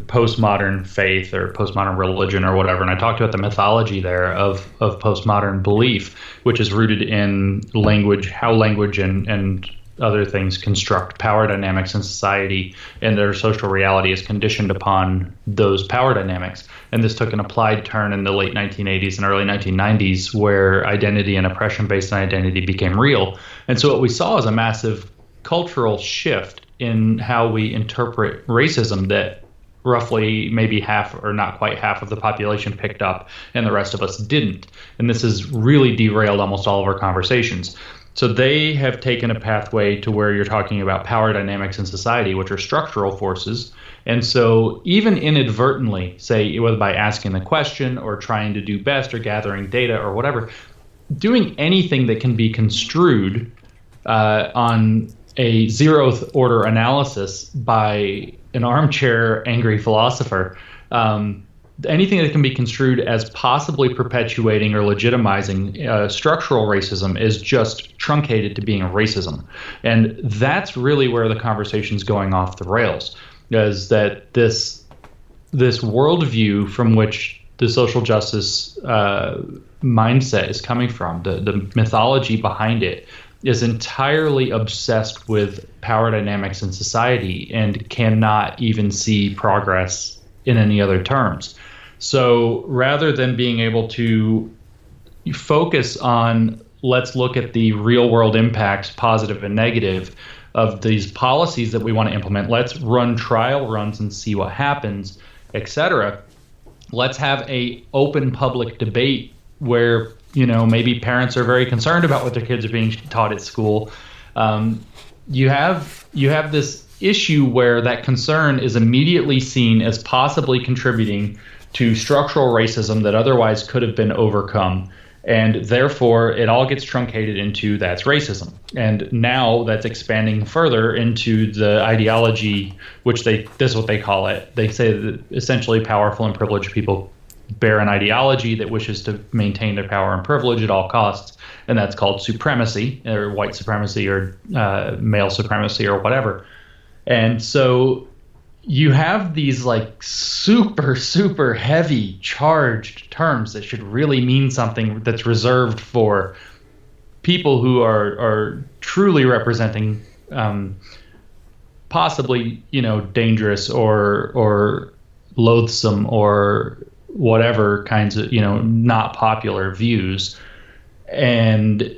postmodern faith or postmodern religion or whatever, and I talked about the mythology there of postmodern belief, which is rooted in language, how language and other things construct power dynamics in society, and their social reality is conditioned upon those power dynamics. And this took an applied turn in the late 1980s and early 1990s, where identity and oppression based on identity became real. And so what we saw is a massive cultural shift in how we interpret racism that roughly maybe half or not quite half of the population picked up and the rest of us didn't. And this has really derailed almost all of our conversations. So they have taken a pathway to where you're talking about power dynamics in society, which are structural forces. And so even inadvertently, say, whether by asking the question or trying to do best or gathering data or whatever, doing anything that can be construed on a zeroth order analysis by an armchair angry philosopher, anything that can be construed as possibly perpetuating or legitimizing structural racism is just truncated to being a racism. And that's really where the conversation's going off the rails, is that this worldview from which the social justice mindset is coming from, the mythology behind it, is entirely obsessed with power dynamics in society and cannot even see progress in any other terms. So rather than being able to focus on, let's look at the real world impacts, positive and negative, of these policies that we want to implement, let's run trial runs and see what happens, etc. Let's have a open public debate where, maybe parents are very concerned about what their kids are being taught at school, You have this issue where that concern is immediately seen as possibly contributing to structural racism that otherwise could have been overcome. And therefore, it all gets truncated into that's racism. And now that's expanding further into the ideology, which this is what they call it. They say that essentially powerful and privileged people bear an ideology that wishes to maintain their power and privilege at all costs. And that's called supremacy, or white supremacy, or male supremacy, or whatever. And so you have these like super, super heavy charged terms that should really mean something that's reserved for people who are truly representing possibly, dangerous or loathsome or whatever kinds of, not popular views. And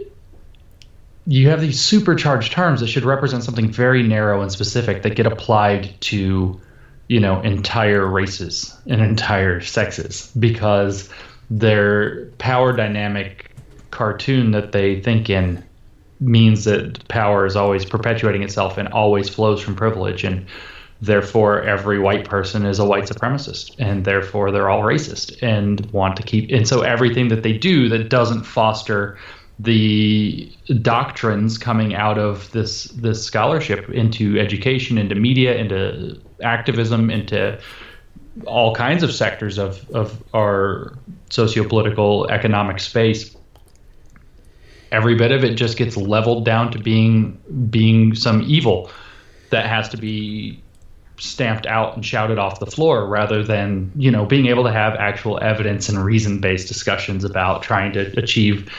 you have these supercharged terms that should represent something very narrow and specific that get applied to, entire races and entire sexes, because their power dynamic cartoon that they think in means that power is always perpetuating itself and always flows from privilege. And therefore, every white person is a white supremacist, and therefore they're all racist and want to keep. And so everything that they do that doesn't foster the doctrines coming out of this scholarship into education, into media, into activism, into all kinds of sectors of our socio-political economic space, every bit of it just gets leveled down to being some evil that has to be stamped out and shouted off the floor, rather than, being able to have actual evidence and reason-based discussions about trying to achieve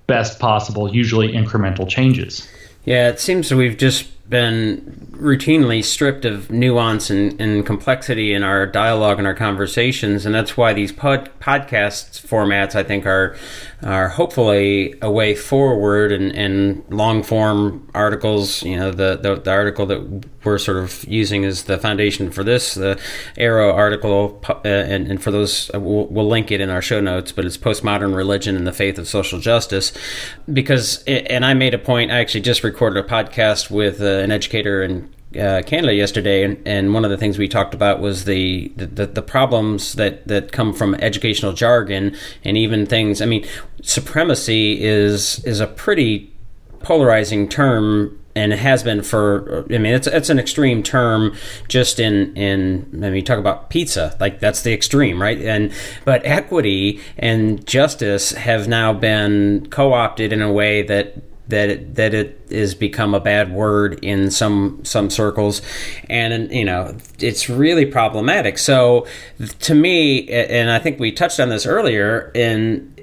best possible, usually incremental changes. Yeah, it seems we've just been routinely stripped of nuance and complexity in our dialogue and our conversations, and that's why these podcast formats, I think, are hopefully a way forward, and long form articles. The article that we're sort of using as the foundation for this, the Areo article, and for those we'll link it in our show notes, but it's Postmodern Religion and the Faith of Social Justice. Because, and I made a point, I actually just recorded a podcast with an educator in Canada yesterday, and one of the things we talked about was the problems that come from educational jargon, and even things. I mean, supremacy is a pretty polarizing term, and it has been for. I mean, it's an extreme term. Just in talk about pizza, like that's the extreme, right? But equity and justice have now been co-opted in a way that it has become a bad word in some circles, and it's really problematic. So to me, and I think we touched on this earlier in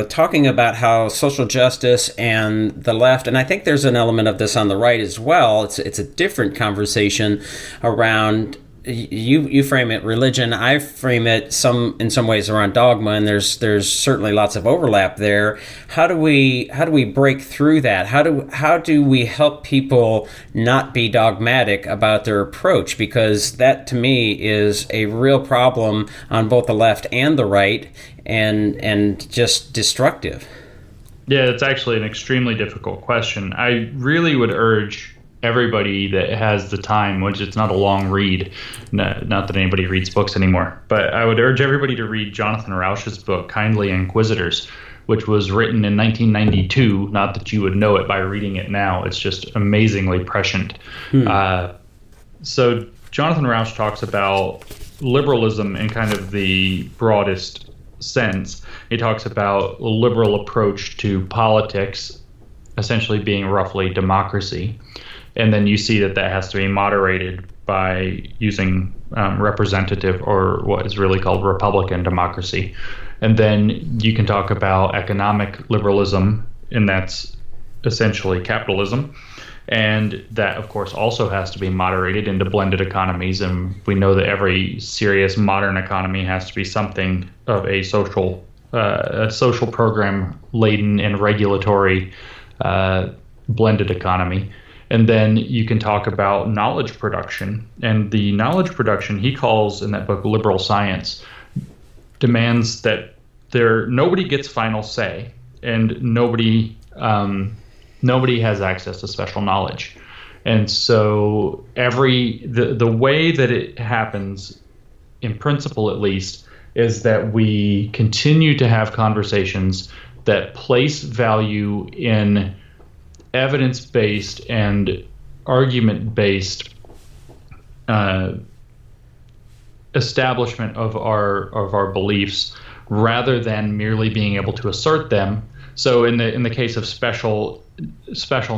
talking about how social justice and the left, and I think there's an element of this on the right as well. It's a different conversation around. You frame it religion. I frame it in some ways around dogma, and there's certainly lots of overlap there. How do we break through that? How do we help people not be dogmatic about their approach? Because that to me is a real problem on both the left and the right, and just destructive. Yeah, it's actually an extremely difficult question. I really would urge everybody that has the time, which it's not a long read, not that anybody reads books anymore, but I would urge everybody to read Jonathan Rauch's book, Kindly Inquisitors, which was written in 1992. Not that you would know it by reading it now. It's just amazingly prescient. So Jonathan Rauch talks about liberalism in kind of the broadest sense. He talks about a liberal approach to politics, essentially being roughly democracy. And then you see that has to be moderated by using representative, or what is really called Republican democracy. And then you can talk about economic liberalism, and that's essentially capitalism. And that, of course, also has to be moderated into blended economies. And we know that every serious modern economy has to be something of a social program laden and regulatory blended economy. And then you can talk about knowledge production. And the knowledge production he calls in that book liberal science demands that nobody gets final say, and nobody Nobody has access to special knowledge. And so the way that it happens, in principle at least, is that we continue to have conversations that place value in evidence-based and argument-based establishment of our beliefs, rather than merely being able to assert them. So in the case of special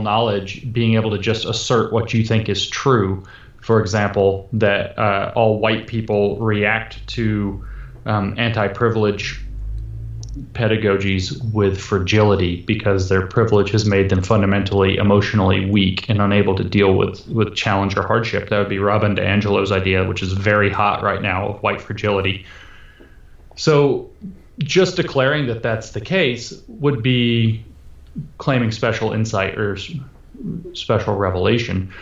knowledge, being able to just assert what you think is true. For example, that all white people react to anti-privilege pedagogies with fragility because their privilege has made them fundamentally emotionally weak and unable to deal with challenge or hardship. That would be Robin DiAngelo's idea, which is very hot right now, of white fragility. So just declaring that that's the case would be claiming special insight or special revelation,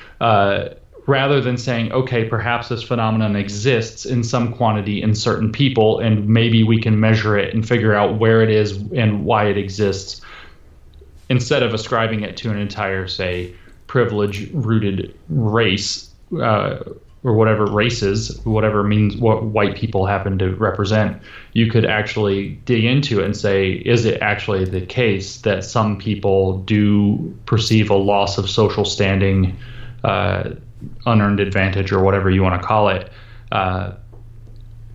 rather than saying, okay, perhaps this phenomenon exists in some quantity in certain people, and maybe we can measure it and figure out where it is and why it exists, instead of ascribing it to an entire, say, privilege-rooted race, or whatever races, whatever means what white people happen to represent. You could actually dig into it and say, is it actually the case that some people do perceive a loss of social standing, unearned advantage, or whatever you want to call it,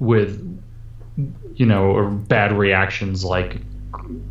with, or bad reactions like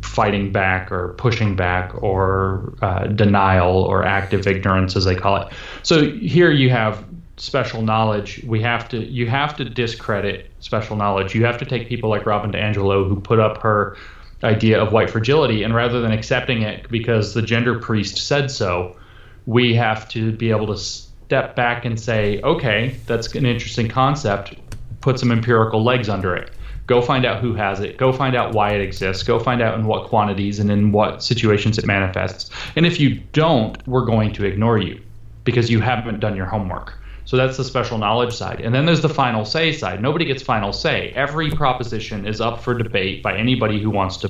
fighting back or pushing back or denial or active ignorance, as they call it. So here you have special knowledge. You have to discredit special knowledge. You have to take people like Robin DiAngelo, who put up her idea of white fragility, and rather than accepting it because the gender priest said so, we have to be able to step back and say, okay, that's an interesting concept. Put some empirical legs under it. Go find out who has it. Go find out why it exists. Go find out in what quantities and in what situations it manifests. And if you don't, we're going to ignore you because you haven't done your homework. So that's the special knowledge side. And then there's the final say side. Nobody gets final say. Every proposition is up for debate by anybody who wants to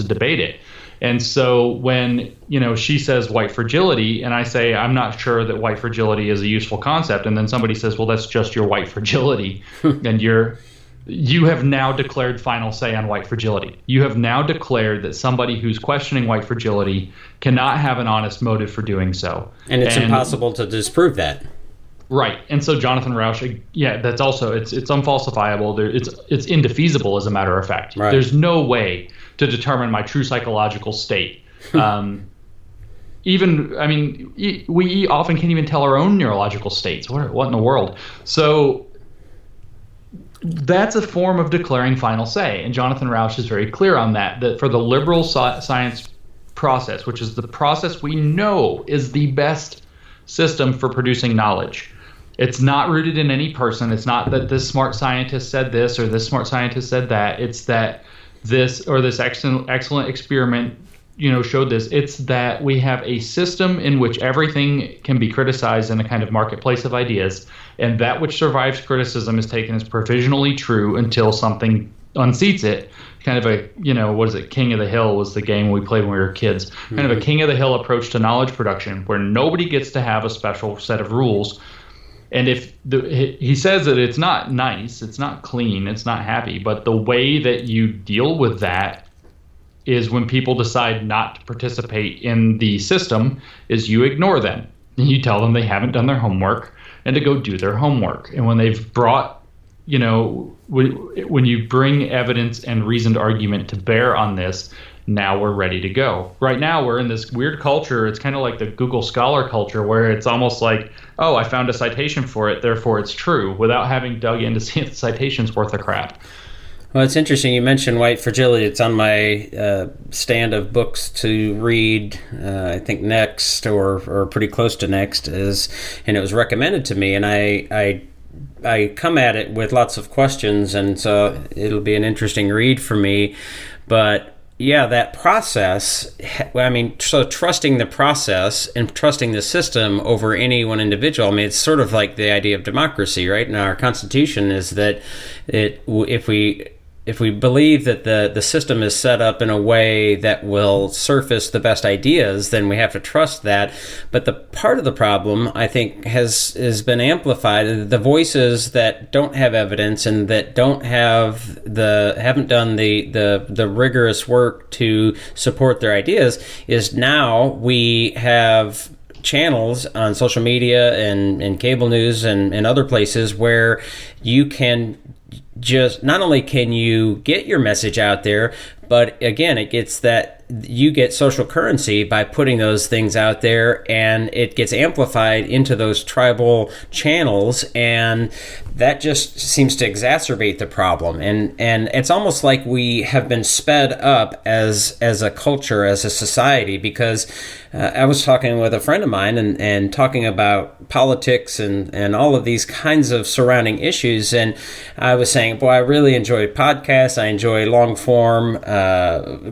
debate it. And so when, she says white fragility, and I say, I'm not sure that white fragility is a useful concept, and then somebody says, well, that's just your white fragility, and you have now declared final say on white fragility. You have now declared that somebody who's questioning white fragility cannot have an honest motive for doing so. And it's impossible to disprove that. Right. And so Jonathan Rauch, that's also, it's unfalsifiable. It's indefeasible, as a matter of fact. Right. There's no way to determine my true psychological state. We often can't even tell our own neurological states. What in the world? So that's a form of declaring final say. And Jonathan Rauch is very clear on that for the liberal science process, which is the process we know is the best system for producing knowledge. It's not rooted in any person. It's not that this smart scientist said this or this smart scientist said that. It's that this or this excellent experiment, showed this. It's that we have a system in which everything can be criticized in a kind of marketplace of ideas, and that which survives criticism is taken as provisionally true until something unseats it. Kind of a, King of the Hill was the game we played when we were kids. Kind of a King of the Hill approach to knowledge production, where nobody gets to have a special set of rules. And he says that it's not nice, it's not clean, it's not happy, but the way that you deal with that is when people decide not to participate in the system is you ignore them. And you tell them they haven't done their homework and to go do their homework. And when they've brought, when you bring evidence and reasoned argument to bear on this, now we're ready to go. Right now, we're in this weird culture. It's kind of like the Google Scholar culture, where it's almost like, oh, I found a citation for it, therefore it's true, without having dug in to see if the citation's worth a crap. Well, it's interesting you mentioned white fragility. It's on my stand of books to read, I think next, or pretty close to next, and it was recommended to me, and I come at it with lots of questions, and so it'll be an interesting read for me. But yeah, that process, so trusting the process and trusting the system over any one individual, it's sort of like the idea of democracy, right? And our Constitution is that if we if we believe that the system is set up in a way that will surface the best ideas, then we have to trust that. But the part of the problem, I think, has been amplified. The voices that don't have evidence and that haven't done the rigorous work to support their ideas is now we have channels on social media and cable news and other places where you can just, not only can you get your message out there, but again, it gets that you get social currency by putting those things out there, and it gets amplified into those tribal channels, and that just seems to exacerbate the problem. And it's almost like we have been sped up as a culture, as a society, because I was talking with a friend of mine and talking about politics and all of these kinds of surrounding issues, and I was saying, boy, I really enjoy podcasts, I enjoy long form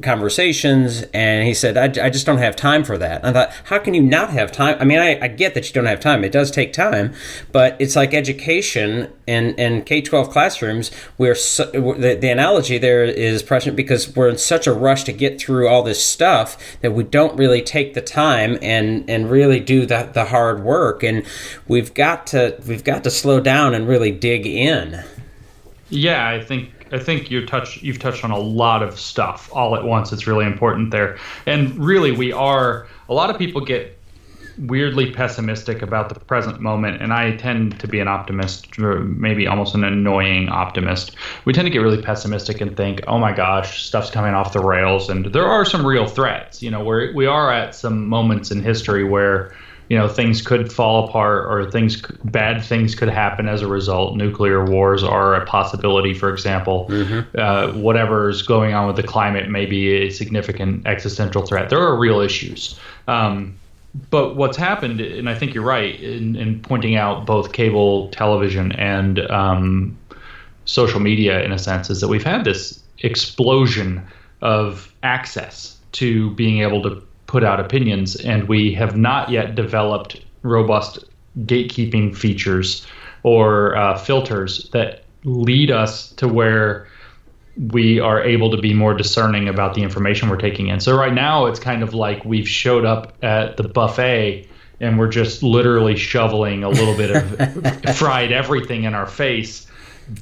conversations, and he said, I just don't have time for that. And I thought, how can you not have time? I mean, I get that you don't have time. It does take time, but it's like education in K-12 classrooms. The analogy there is prescient because we're in such a rush to get through all this stuff that we don't really take the time and really do the hard work. And we've got to slow down and really dig in. Yeah, I think you've touched on a lot of stuff all at once. It's really important there. And really, a lot of people get weirdly pessimistic about the present moment, and I tend to be an optimist, or maybe almost an annoying optimist. We tend to get really pessimistic and think, oh my gosh, stuff's coming off the rails, and there are some real threats. We are at some moments in history where things could fall apart, or bad things could happen as a result. Nuclear wars are a possibility, for example. Mm-hmm. Whatever's going on with the climate may be a significant existential threat. There are real issues. But what's happened, and I think you're right in pointing out both cable television and social media, in a sense, is that we've had this explosion of access to being able to put out opinions, and we have not yet developed robust gatekeeping features or filters that lead us to where we are able to be more discerning about the information we're taking in. So right now it's kind of like we've showed up at the buffet and we're just literally shoveling a little bit of fried everything in our face.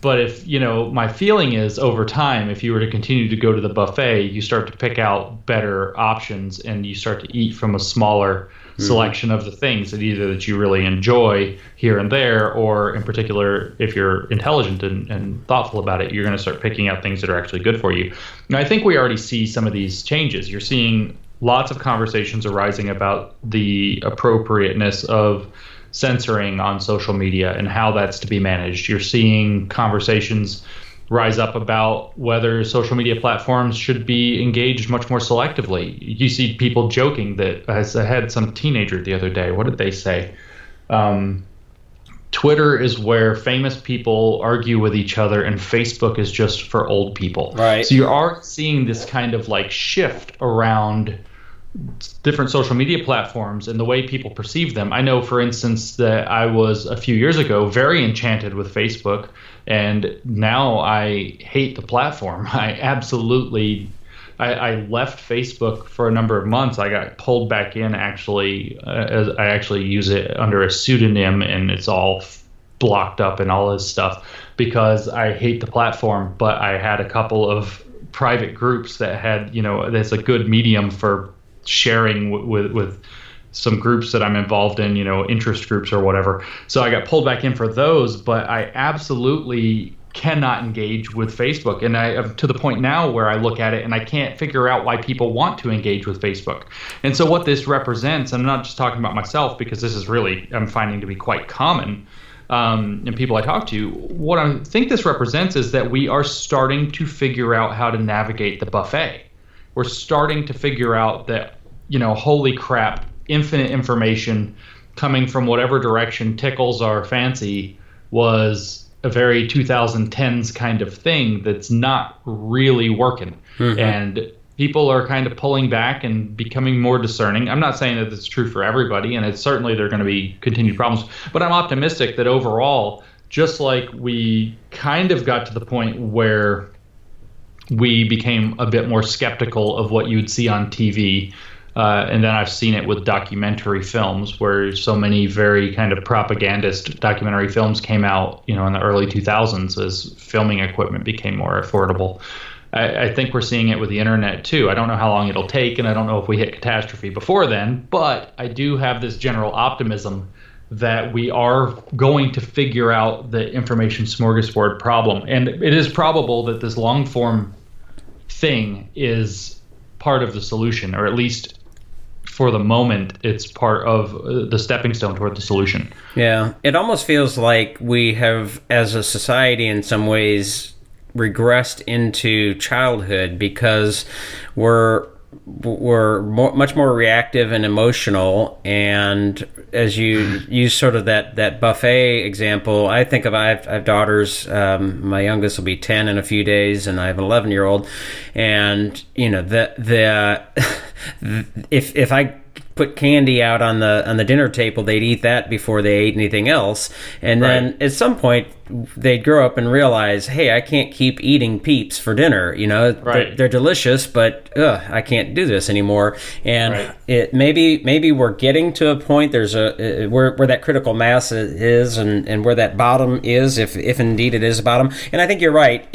But if, my feeling is over time, if you were to continue to go to the buffet, you start to pick out better options and you start to eat from a smaller selection of the things that you really enjoy here and there, or in particular, if you're intelligent and thoughtful about it, you're going to start picking out things that are actually good for you. And I think we already see some of these changes. You're seeing lots of conversations arising about the appropriateness of censoring on social media and how that's to be managed. You're seeing conversations rise up about whether social media platforms should be engaged much more selectively. You see people joking that, as I had some teenager the other day, what did they say? Twitter is where famous people argue with each other, and Facebook is just for old people. Right. So you are seeing this kind of like shift around different social media platforms and the way people perceive them. I know, for instance, that I was a few years ago very enchanted with Facebook, and now I hate the platform. I left Facebook for a number of months. I got pulled back in, actually. I actually use it under a pseudonym, and it's all blocked up and all this stuff because I hate the platform. But I had a couple of private groups that had, that's a good medium for sharing with some groups that I'm involved in, interest groups or whatever. So I got pulled back in for those, but I absolutely cannot engage with Facebook. And I'm to the point now where I look at it and I can't figure out why people want to engage with Facebook. And so what this represents, I'm not just talking about myself, because this is really, I'm finding to be quite common in people I talk to. What I think this represents is that we are starting to figure out how to navigate the buffet. We're starting to figure out that, holy crap, infinite information coming from whatever direction tickles our fancy was a very 2010s kind of thing that's not really working. Mm-hmm. And people are kind of pulling back and becoming more discerning. I'm not saying that it's true for everybody, and it's certainly there are going to be continued problems, but I'm optimistic that overall, just like we kind of got to the point where we became a bit more skeptical of what you'd see on TV. And then I've seen it with documentary films, where so many very kind of propagandist documentary films came out, in the early 2000s as filming equipment became more affordable. I think we're seeing it with the internet too. I don't know how long it'll take, and I don't know if we hit catastrophe before then, but I do have this general optimism that we are going to figure out the information smorgasbord problem. And it is probable that this long form thing is part of the solution, or at least for the moment, it's part of the stepping stone toward the solution. Yeah, it almost feels like we have, as a society, in some ways, regressed into childhood because we're much more reactive and emotional. And as you use sort of that buffet example, I think of I have daughters. My youngest will be 10 in a few days, and I have an 11-year-old. And if I put candy out on the dinner table, they'd eat that before they ate anything else. And then at some point they'd grow up and realize, hey, I can't keep eating Peeps for dinner. They're delicious, but I can't do this anymore. And it maybe we're getting to a point where that critical mass is, and where that bottom is, if indeed it is a bottom. And I think you're right.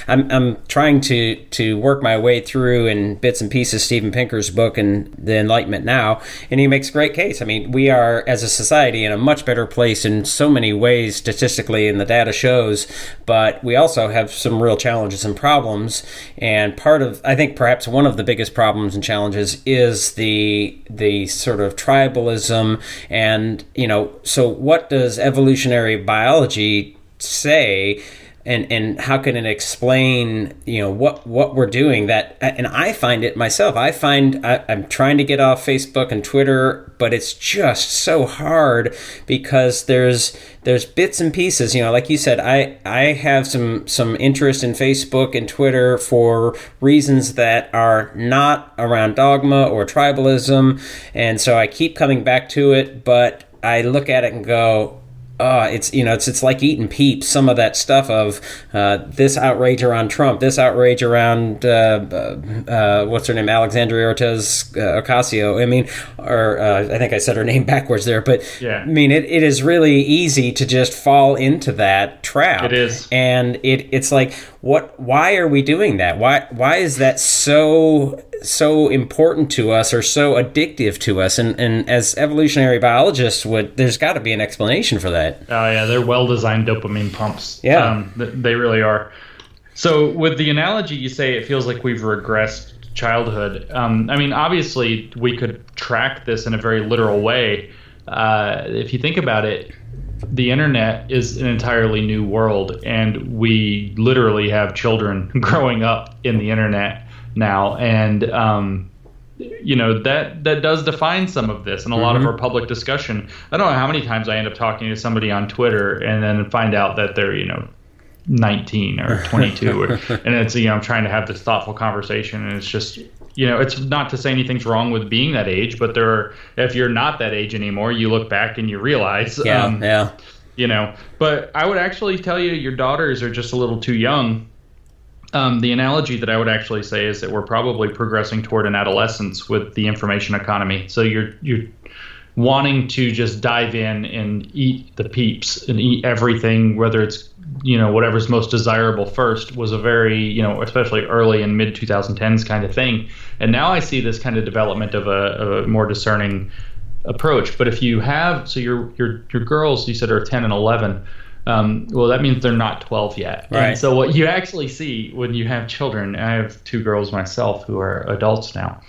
I'm trying to work my way through in bits and pieces Steven Pinker's book and The Enlightenment Now, and he makes a great case. I mean, we are as a society in a much better place in so many ways statistically, and the data shows, but we also have some real challenges and problems. And I think perhaps one of the biggest problems and challenges is the sort of tribalism. And so what does evolutionary biology say, and how can it explain what we're doing? And I find it myself. I'm trying to get off Facebook and Twitter, but it's just so hard because there's bits and pieces. Like you said, I have some interest in Facebook and Twitter for reasons that are not around dogma or tribalism, and so I keep coming back to it. But I look at it and go, it's like eating Peeps. Some of that stuff of this outrage around Trump, this outrage around what's her name, Alexandria Ocasio. I mean, or I think I said her name backwards there, but yeah. I mean, it is really easy to just fall into that trap. It is, and it's like, why are we doing that? Why is that so important to us, or so addictive to us? And as evolutionary biologists, there's got to be an explanation for that. Oh yeah, they're well-designed dopamine pumps. Yeah, they really are. So with the analogy you say, it feels like we've regressed childhood. I mean, obviously we could track this in a very literal way. If you think about it, the internet is an entirely new world, and we literally have children growing up in the internet now, and that does define some of this and a lot of our public discussion. I don't know how many times I end up talking to somebody on Twitter and then find out that they're 19 or 22 and it's I'm trying to have this thoughtful conversation, and it's just it's not to say anything's wrong with being that age, but if you're not that age anymore, you look back and you realize but I would actually tell you your daughters are just a little too young. The analogy that I would actually say is that we're probably progressing toward an adolescence with the information economy. So you're wanting to just dive in and eat the Peeps and eat everything, whether it's whatever's most desirable first, was a very especially early and mid 2010s kind of thing. And now I see this kind of development of a more discerning approach. But if you have your girls, you said, are 10 and 11. Well, that means they're not 12 yet. Right. And so what you actually see when you have children, I have two girls myself who are adults now.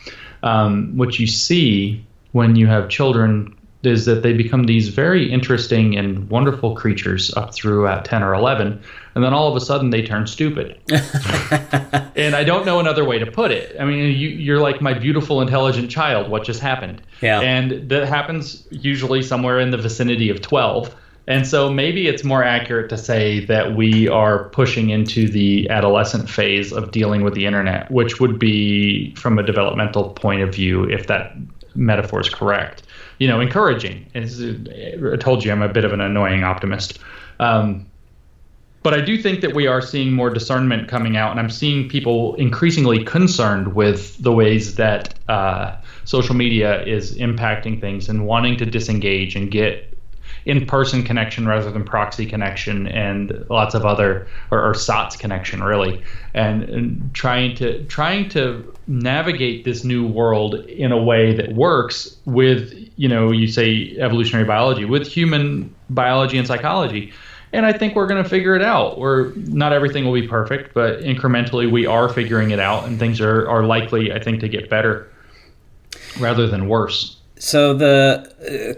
What you see when you have children is that they become these very interesting and wonderful creatures up through 10 or 11. And then all of a sudden they turn stupid. And I don't know another way to put it. I mean, you're like my beautiful, intelligent child. What just happened? Yeah. And that happens usually somewhere in the vicinity of 12. And so maybe it's more accurate to say that we are pushing into the adolescent phase of dealing with the internet, which would be, from a developmental point of view, if that metaphor is correct, encouraging. I told you I'm a bit of an annoying optimist. But I do think that we are seeing more discernment coming out, and I'm seeing people increasingly concerned with the ways that social media is impacting things and wanting to disengage and get in-person connection rather than proxy connection and lots of other or SOTS connection really, and trying to navigate this new world in a way that works with, you say evolutionary biology, with human biology and psychology. And I think we're going to figure it out. Not everything will be perfect, but incrementally we are figuring it out, and things are likely, I think, to get better rather than worse. So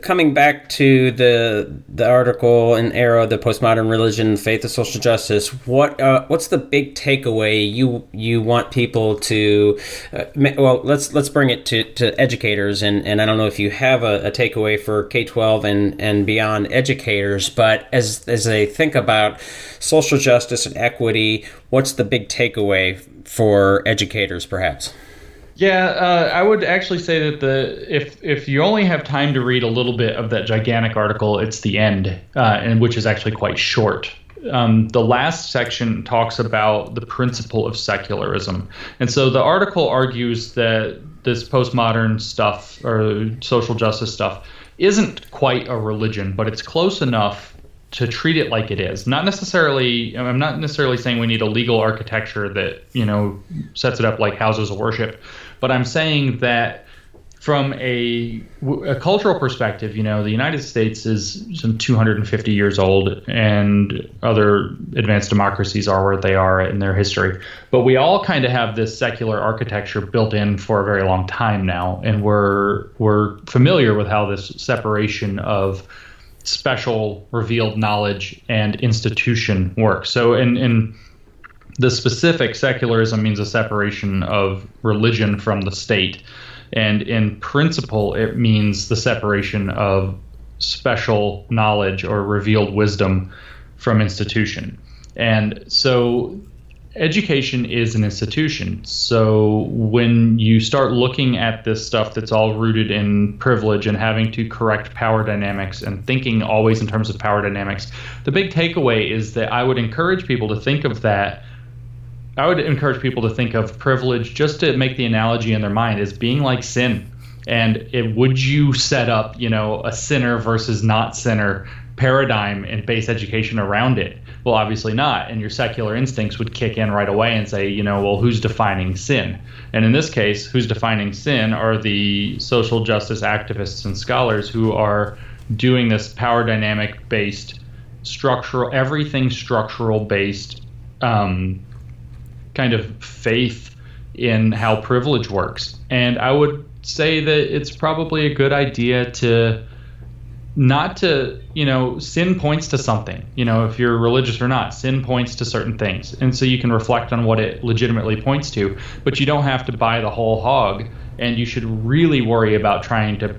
coming back to the article in Areo, the Postmodern Religion, Faith, and Social Justice, what's the big takeaway you want people to? Let's bring it to educators, and I don't know if you have a takeaway for K-12 and beyond educators, but as they think about social justice and equity, what's the big takeaway for educators, perhaps? Yeah, I would actually say that if you only have time to read a little bit of that gigantic article, it's the end, and which is actually quite short. The last section talks about the principle of secularism. And so the article argues that this postmodern stuff or social justice stuff isn't quite a religion, but it's close enough to treat it like it is. I'm not necessarily saying we need a legal architecture that, sets it up like houses of worship, but I'm saying that from a cultural perspective, the United States is some 250 years old, and other advanced democracies are where they are in their history. But we all kind of have this secular architecture built in for a very long time now, and we're familiar with how this separation of special revealed knowledge and institution works. So in the specific, secularism means a separation of religion from the state. And in principle, it means the separation of special knowledge or revealed wisdom from institution. And so education is an institution. So when you start looking at this stuff that's all rooted in privilege and having to correct power dynamics and thinking always in terms of power dynamics, the big takeaway is that I would encourage people to think of that. I would encourage people to think of privilege, just to make the analogy in their mind, as being like sin. And would you set up, a sinner versus not sinner paradigm and base education around it? Well, obviously not. And your secular instincts would kick in right away and say, well, who's defining sin? And in this case, who's defining sin are the social justice activists and scholars who are doing this power dynamic based, everything structural based kind of faith in how privilege works. And I would say that it's probably a good idea sin points to something. If you're religious or not, sin points to certain things. And so you can reflect on what it legitimately points to, but you don't have to buy the whole hog. And you should really worry about trying to,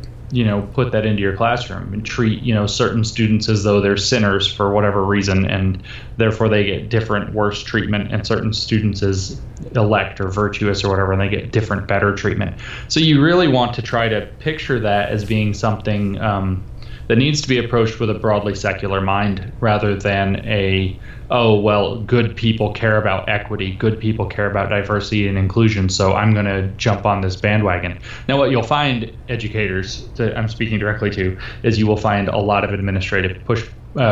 put that into your classroom and treat, certain students as though they're sinners for whatever reason, and therefore they get different worse treatment, and certain students as elect or virtuous or whatever, and they get different better treatment. So you really want to try to picture that as being something that needs to be approached with a broadly secular mind, rather than good people care about equity, good people care about diversity and inclusion, so I'm going to jump on this bandwagon. Now, what you'll find, educators that I'm speaking directly to, is you will find a lot of administrative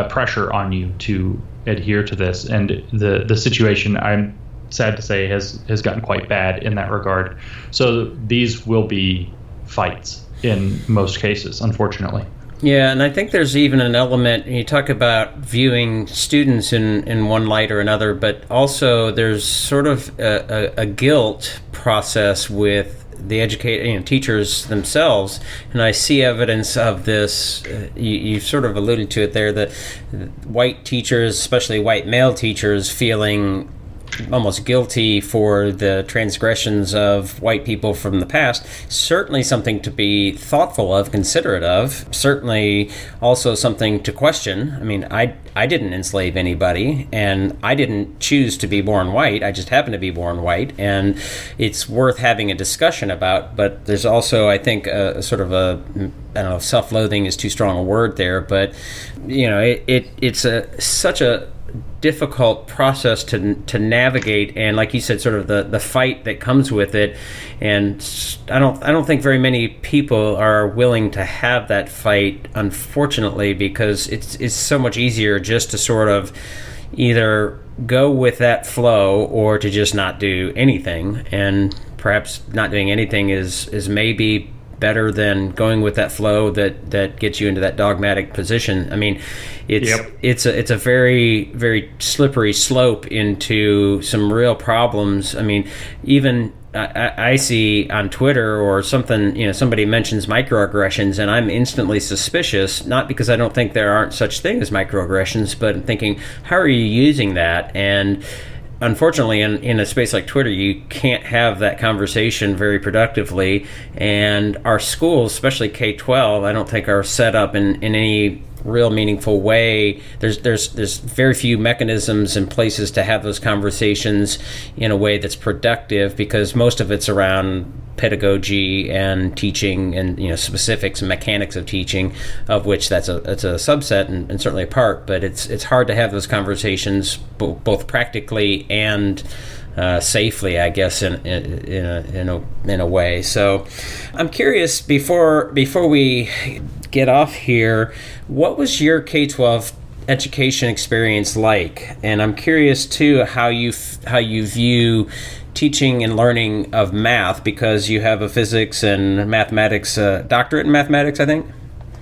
pressure on you to adhere to this, and the situation, I'm sad to say, has gotten quite bad in that regard. So these will be fights in most cases, unfortunately. Yeah, and I think there's even an element, you talk about viewing students in one light or another, but also there's sort of a guilt process with the teachers themselves, and I see evidence of this. You sort of alluded to it there, that white teachers, especially white male teachers, feeling almost guilty for the transgressions of white people from the past. Certainly something to be thoughtful of, considerate of. Certainly also something to question. I mean, I didn't enslave anybody, and I didn't choose to be born white. I just happened to be born white, and it's worth having a discussion about. But there's also, I think, a sort of I don't know if self-loathing is too strong a word there, but it's such a difficult process to navigate, and like you said, sort of the fight that comes with it. And I don't think very many people are willing to have that fight, unfortunately, because it's so much easier just to sort of either go with that flow or to just not do anything. And perhaps not doing anything is maybe better than going with that flow that gets you into that dogmatic position. I mean, it's a very, very slippery slope into some real problems. I mean, even I see on Twitter or something, somebody mentions microaggressions, and I'm instantly suspicious, not because I don't think there aren't such things as microaggressions, but I'm thinking, how are you using that? And unfortunately, in a space like Twitter, you can't have that conversation very productively. And our schools, especially K-12, I don't think are set up in any real meaningful way. There's very few mechanisms and places to have those conversations in a way that's productive, because most of it's around pedagogy and teaching and specifics and mechanics of teaching, of which it's a subset and certainly a part. But it's hard to have those conversations both practically and safely, I guess, in a way. So I'm curious, before we get off here, what was your K-12 education experience like? And I'm curious too how you view teaching and learning of math, because you have a physics and mathematics doctorate in mathematics, I think.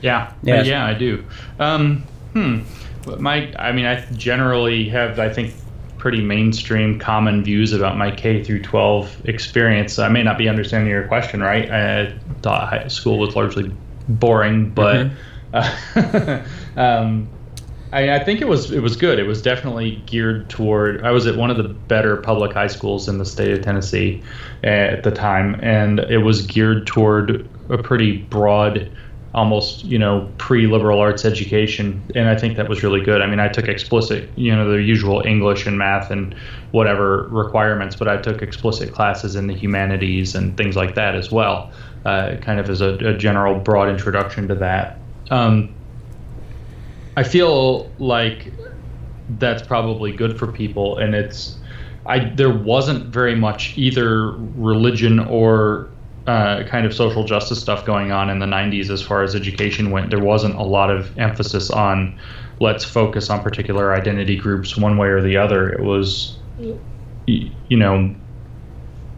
Yeah, I do. I generally have, I think, pretty mainstream common views about my K through 12 experience. I may not be understanding your question right. I thought high school was largely boring, but I think it was good. It was definitely geared toward. I was at one of the better public high schools in the state of Tennessee at the time, and it was geared toward a pretty broad, almost pre-liberal arts education, and I think that was really good. I mean, I took explicit, the usual English and math and whatever requirements, but I took explicit classes in the humanities and things like that as well, kind of as a general broad introduction to that. I feel like that's probably good for people, and there wasn't very much either religion or kind of social justice stuff going on in the 90s as far as education went. There wasn't a lot of emphasis on let's focus on particular identity groups one way or the other. It was, it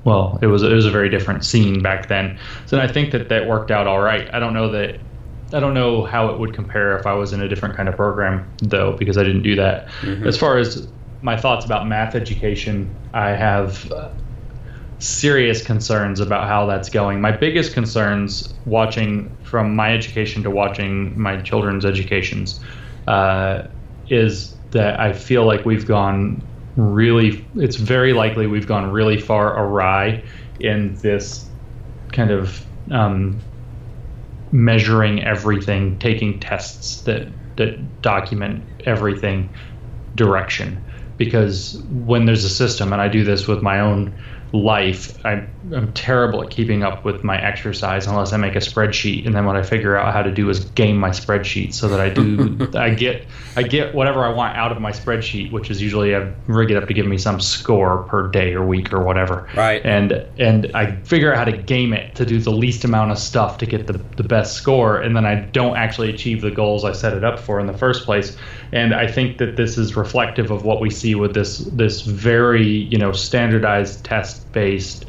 was a very different scene back then. So I think that worked out all right. I don't know how it would compare if I was in a different kind of program, though, because I didn't do that. Mm-hmm. As far as my thoughts about math education, I have serious concerns about how that's going. My biggest concerns, watching from my education to watching my children's educations, is that I feel like it's very likely we've gone really far awry in this kind of measuring everything, taking tests that document everything direction. Because when there's a system, and I do this with my own life, I'm terrible at keeping up with my exercise unless I make a spreadsheet, and then what I figure out how to do is game my spreadsheet so that I get whatever I want out of my spreadsheet, which is usually I rig it up to give me some score per day or week or whatever. Right. And I figure out how to game it to do the least amount of stuff to get the best score, and then I don't actually achieve the goals I set it up for in the first place. And I think that this is reflective of what we see with this very standardized test-based,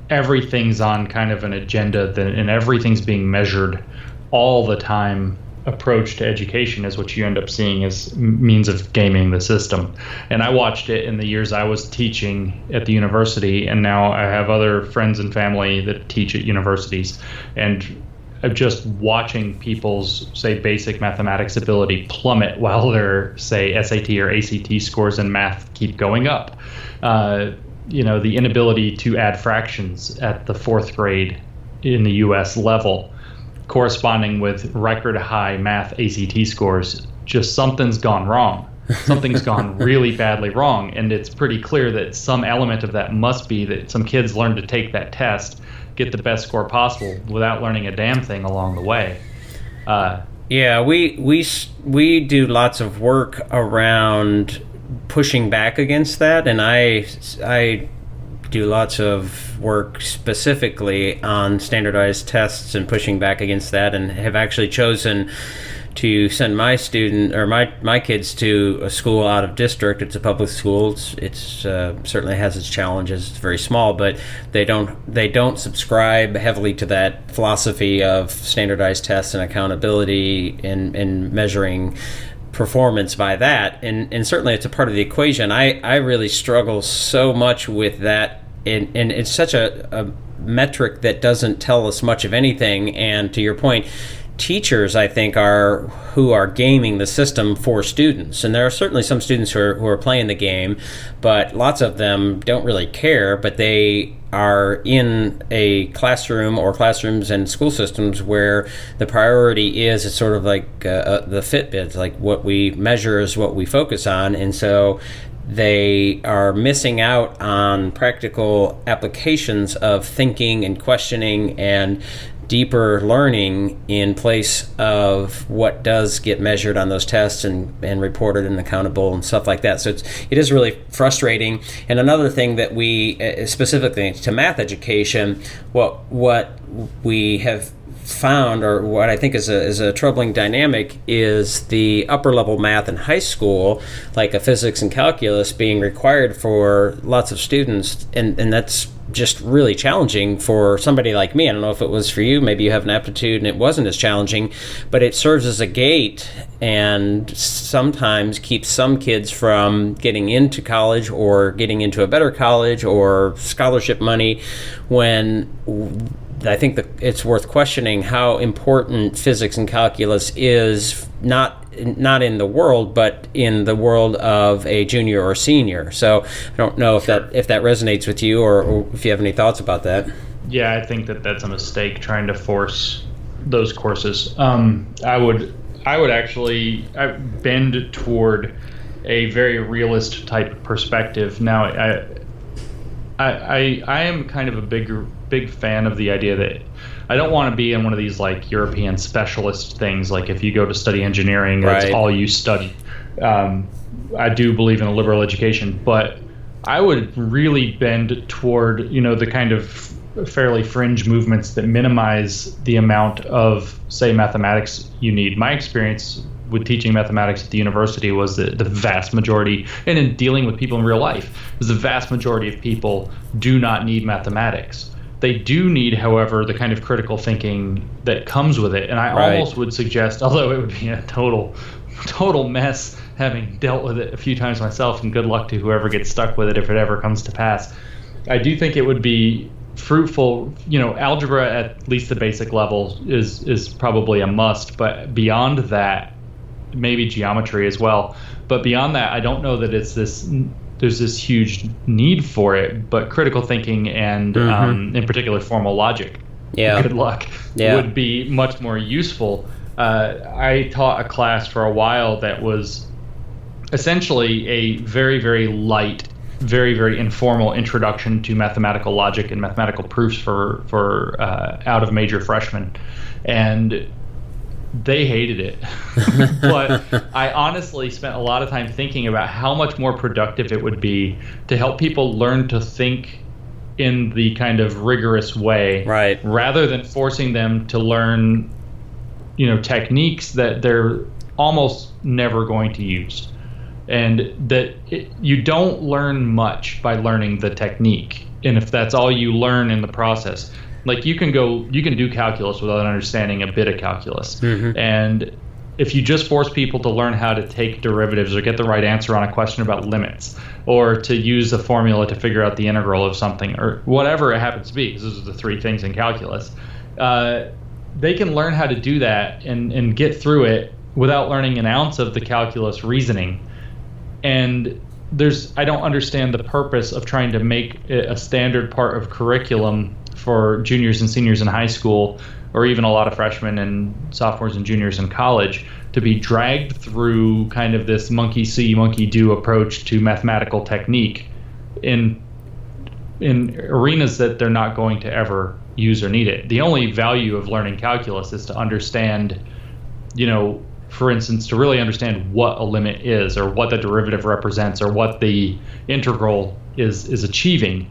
everything's on kind of an agenda, and everything's being measured all the time approach to education is what you end up seeing as means of gaming the system. And I watched it in the years I was teaching at the university, and now I have other friends and family that teach at universities, and just watching people's, say, basic mathematics ability plummet while their, say, SAT or ACT scores in math keep going up. The inability to add fractions at the fourth grade in the U.S. level, corresponding with record high math ACT scores, just something's gone wrong. Something's gone really badly wrong. And it's pretty clear that some element of that must be that some kids learn to take that test, get the best score possible without learning a damn thing along the way. Yeah, we do lots of work around pushing back against that, and I do lots of work specifically on standardized tests and pushing back against that, and have actually chosen to send my student or my kids to a school out of district. It's a public school. It's certainly has its challenges. It's very small, but they don't subscribe heavily to that philosophy of standardized tests and accountability and measuring performance by that. And certainly it's a part of the equation. I really struggle so much with that, and it's such a metric that doesn't tell us much of anything. And to your point, teachers, I think, are who are gaming the system for students. And there are certainly some students who are playing the game, but lots of them don't really care, but they are in a classroom or classrooms and school systems where the priority is, it's sort of like the Fitbit, like what we measure is what we focus on. And so they are missing out on practical applications of thinking and questioning and deeper learning in place of what does get measured on those tests and reported and accountable and stuff like that. So it is really frustrating. And another thing that we, specifically to math education, what we have found, or what I think is a troubling dynamic, is the upper level math in high school, like a physics and calculus, being required for lots of students, and that's just really challenging for somebody like me. I don't know if it was for you. Maybe you have an aptitude and it wasn't as challenging, but it serves as a gate and sometimes keeps some kids from getting into college or getting into a better college or scholarship money, when I think that it's worth questioning how important physics and calculus is, not in the world, but in the world of a junior or senior. So I don't know if that resonates with you, or if you have any thoughts about that. Yeah, I think that's a mistake, trying to force those courses. I would actually bend toward a very realist type perspective. Now, I am kind of a big fan of the idea that I don't want to be in one of these like European specialist things, like if you go to study engineering, that's all you study. I do believe in a liberal education, but I would really bend toward, the kind of fairly fringe movements that minimize the amount of, say, mathematics you need. My experience with teaching mathematics at the university was that the vast majority, and in dealing with people in real life, the vast majority of people do not need mathematics. They do need, however, the kind of critical thinking that comes with it. And I almost would suggest, although it would be a total mess, having dealt with it a few times myself, and good luck to whoever gets stuck with it if it ever comes to pass, I do think it would be fruitful. Algebra at least the basic level is probably a must, but beyond that, maybe geometry as well. But beyond that, I don't know that there's this huge need for it, but critical thinking and in particular formal logic, good luck, would be much more useful. I taught a class for a while that was essentially a very, very light, very, very informal introduction to mathematical logic and mathematical proofs for out of major freshmen, and they hated it. But I honestly spent a lot of time thinking about how much more productive it would be to help people learn to think in the kind of rigorous way, rather than forcing them to learn, techniques that they're almost never going to use. And that you don't learn much by learning the technique. And if that's all you learn in the process, like you can do calculus without understanding a bit of calculus. And if you just force people to learn how to take derivatives or get the right answer on a question about limits, or to use a formula to figure out the integral of something, or whatever it happens to be, because those are the three things in calculus, they can learn how to do that and get through it without learning an ounce of the calculus reasoning. And I don't understand the purpose of trying to make it a standard part of curriculum for juniors and seniors in high school, or even a lot of freshmen and sophomores and juniors in college, to be dragged through kind of this monkey see, monkey do approach to mathematical technique in arenas that they're not going to ever use or need it. The only value of learning calculus is to understand for instance, to really understand what a limit is, or what the derivative represents, or what the integral is achieving,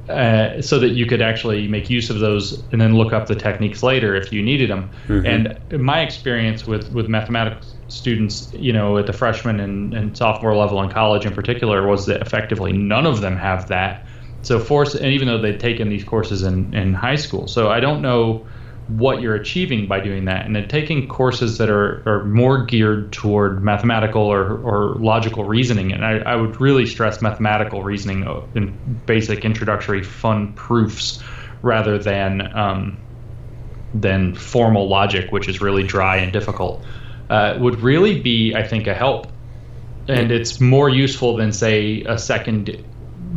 so that you could actually make use of those and then look up the techniques later if you needed them. And my experience with mathematics students, at the freshman and sophomore level in college in particular, was that effectively none of them have that. So and even though they'd taken these courses in high school. So I don't know what you're achieving by doing that. And then taking courses that are more geared toward mathematical or logical reasoning. And I would really stress mathematical reasoning in basic introductory fun proofs, rather than formal logic, which is really dry and difficult, would really be, I think, a help. And it's more useful than, say, a second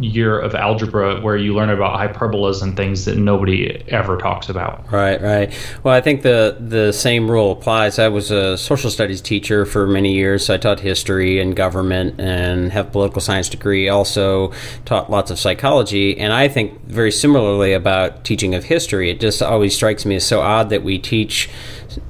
year of algebra where you learn about hyperbolas and things that nobody ever talks about. Right. Well, I think the same rule applies. I was a social studies teacher for many years. So I taught history and government and have a political science degree. Also taught lots of psychology. And I think very similarly about teaching of history. It just always strikes me as so odd that we teach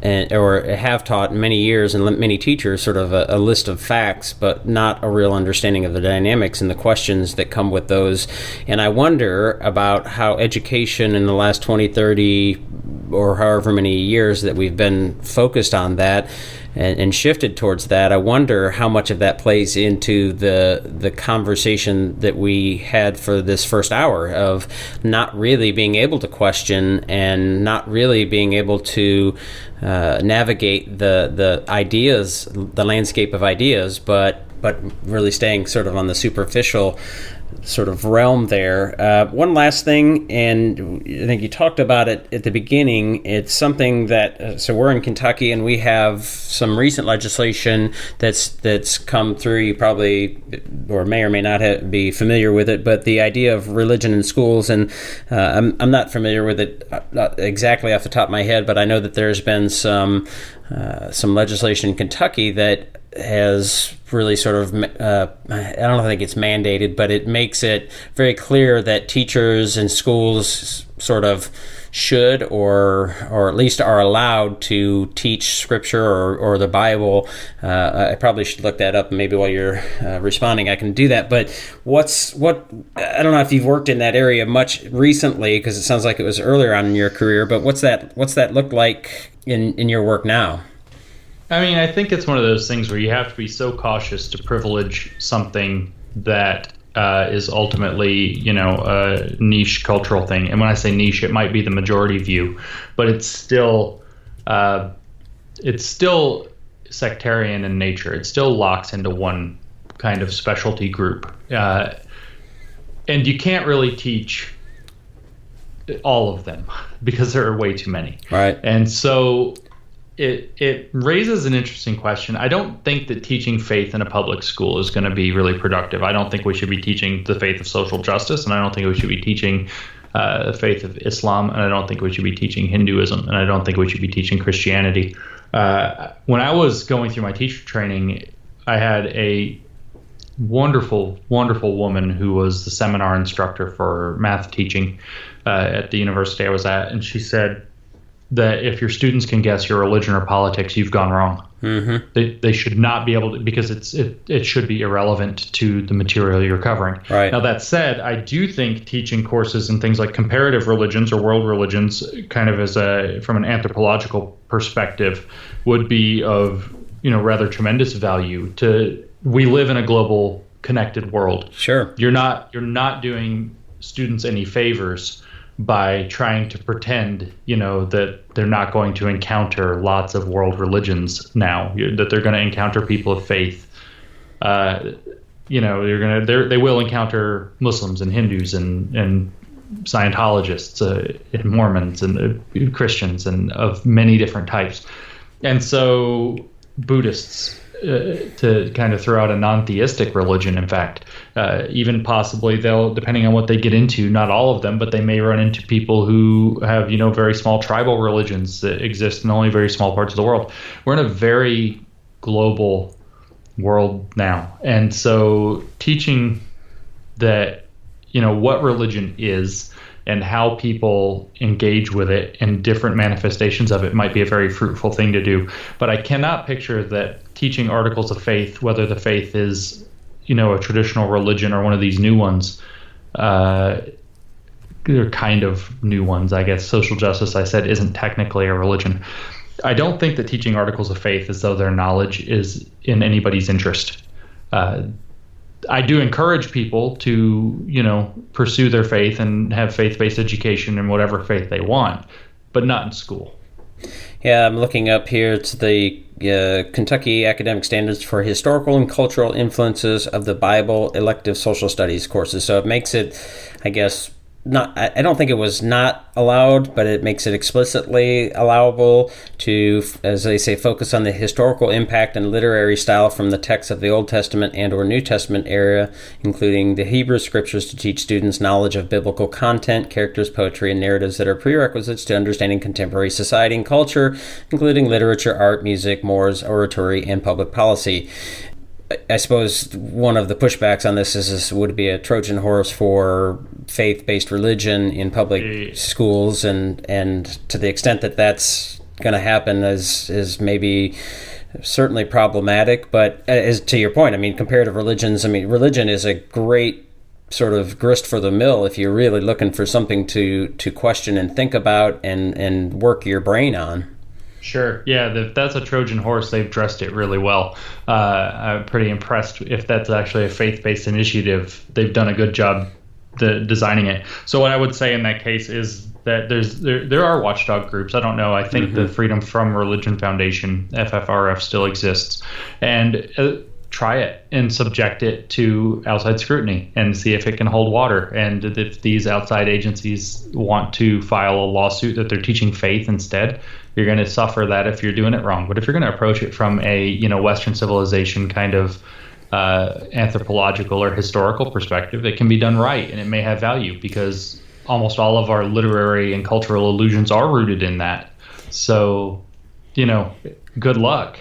or have taught many years and many teachers sort of a list of facts, but not a real understanding of the dynamics and the questions that come with those. And I wonder about how education in the last 20, 30, or however many years that we've been focused on that and shifted towards that. I wonder how much of that plays into the conversation that we had for this first hour of not really being able to question and not really being able to navigate the ideas, the landscape of ideas, but really staying sort of on the superficial sort of realm there. One last thing, and I think you talked about it at the beginning. It's something that, so we're in Kentucky and we have some recent legislation that's come through. You probably, or may or may not be familiar with it, but the idea of religion in schools, and I'm not familiar with it exactly off the top of my head, but I know that there's been some legislation in Kentucky that has really sort of, I don't think it's mandated, but it makes it very clear that teachers in schools sort of should or at least are allowed to teach scripture or the Bible. I probably should look that up. Maybe while you're responding, I can do that. But I don't know if you've worked in that area much recently, because it sounds like it was earlier on in your career, but what's that look like in your work now? I mean, I think it's one of those things where you have to be so cautious to privilege something that is ultimately, a niche cultural thing. And when I say niche, it might be the majority view, but it's still sectarian in nature. It still locks into one kind of specialty group. And you can't really teach all of them because there are way too many. Right. And so it raises an interesting question. I don't think that teaching faith in a public school is going to be really productive. I don't think we should be teaching the faith of social justice, and I don't think we should be teaching the faith of Islam, and I don't think we should be teaching Hinduism, and I don't think we should be teaching Christianity. When I was going through my teacher training, I had a wonderful, wonderful woman who was the seminar instructor for math teaching at the university I was at, and she said that if your students can guess your religion or politics, you've gone wrong. Mm-hmm. They should not be able to, because it should be irrelevant to the material you're covering. Right. Now, that said, I do think teaching courses in things like comparative religions or world religions, kind of from an anthropological perspective, would be of rather tremendous value. We live in a global, connected world. Sure. You're not doing students any favors by trying to pretend, that they're not going to encounter lots of world religions now, that they're going to encounter people of faith. They will encounter Muslims and Hindus and Scientologists and Mormons and Christians and of many different types. And so Buddhists, to kind of throw out a non-theistic religion, in fact, even possibly they'll, depending on what they get into, not all of them, but they may run into people who have, very small tribal religions that exist in only very small parts of the world. We're in a very global world now. And so teaching that, what religion is and how people engage with it and different manifestations of it might be a very fruitful thing to do. But I cannot picture that teaching articles of faith, whether the faith is, a traditional religion or one of these new ones, they're kind of new ones, I guess. Social justice, I said, isn't technically a religion. I don't think that teaching articles of faith as though their knowledge is in anybody's interest. I do encourage people to, pursue their faith and have faith-based education in whatever faith they want, but not in school. Yeah, I'm looking up here to the Kentucky Academic Standards for Historical and Cultural Influences of the Bible Elective Social Studies courses. So it makes it, I guess, I don't think it was not allowed, but it makes it explicitly allowable to, as they say, focus on the historical impact and literary style from the texts of the Old Testament and or New Testament era, including the Hebrew scriptures, to teach students knowledge of biblical content, characters, poetry, and narratives that are prerequisites to understanding contemporary society and culture, including literature, art, music, mores, oratory, and public policy. I suppose one of the pushbacks on this would be a Trojan horse for faith-based religion in public schools, and to the extent that that's going to happen is maybe certainly problematic. But as to your point, comparative religions, religion is a great sort of grist for the mill if you're really looking for something to question and think about and work your brain on. Sure. Yeah, that's a Trojan horse. They've dressed it really well. I'm pretty impressed if that's actually a faith-based initiative. They've done a good job designing it. So what I would say in that case is that there are watchdog groups. I don't know. I think the Freedom From Religion Foundation, FFRF, still exists. And try it and subject it to outside scrutiny and see if it can hold water. And if these outside agencies want to file a lawsuit that they're teaching faith instead, you're going to suffer that if you're doing it wrong. But if you're going to approach it from a Western civilization kind of anthropological or historical perspective, it can be done right, and it may have value because almost all of our literary and cultural illusions are rooted in that. So, good luck.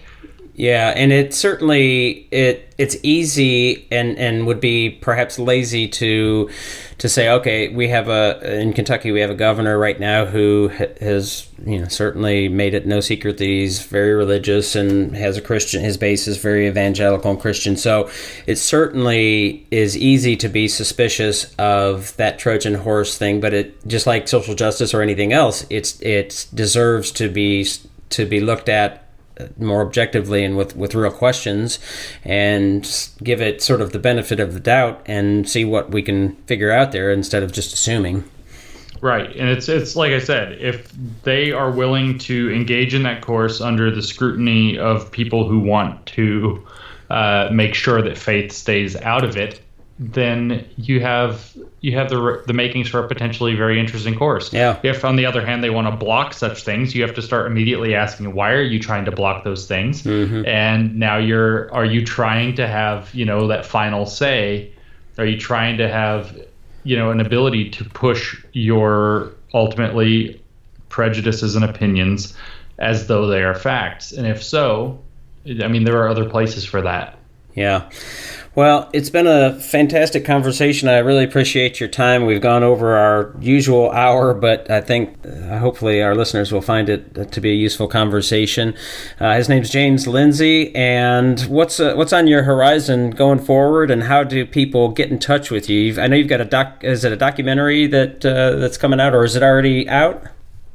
Yeah, and it certainly it's easy and would be perhaps lazy to say, okay, in Kentucky we have a governor right now who has certainly made it no secret that he's very religious and has a Christian. His base is very evangelical and Christian. So it certainly is easy to be suspicious of that Trojan horse thing. But it, just like social justice or anything else, it deserves to be looked at more objectively and with real questions, and give it sort of the benefit of the doubt and see what we can figure out there instead of just assuming. Right. And it's like I said, if they are willing to engage in that course under the scrutiny of people who want to make sure that faith stays out of it, then you have the makings for a potentially very interesting course. Yeah. If, on the other hand, they want to block such things, you have to start immediately asking, why are you trying to block those things? Mm-hmm. And now are you trying to have, that final say? Are you trying to have, an ability to push your ultimately prejudices and opinions as though they are facts? And if so, there are other places for that. Yeah. Well, it's been a fantastic conversation. I really appreciate your time. We've gone over our usual hour, but I think hopefully our listeners will find it to be a useful conversation. His name's James Lindsay, and what's on your horizon going forward, and how do people get in touch with you? I know you've got is it a documentary that's coming out, or is it already out?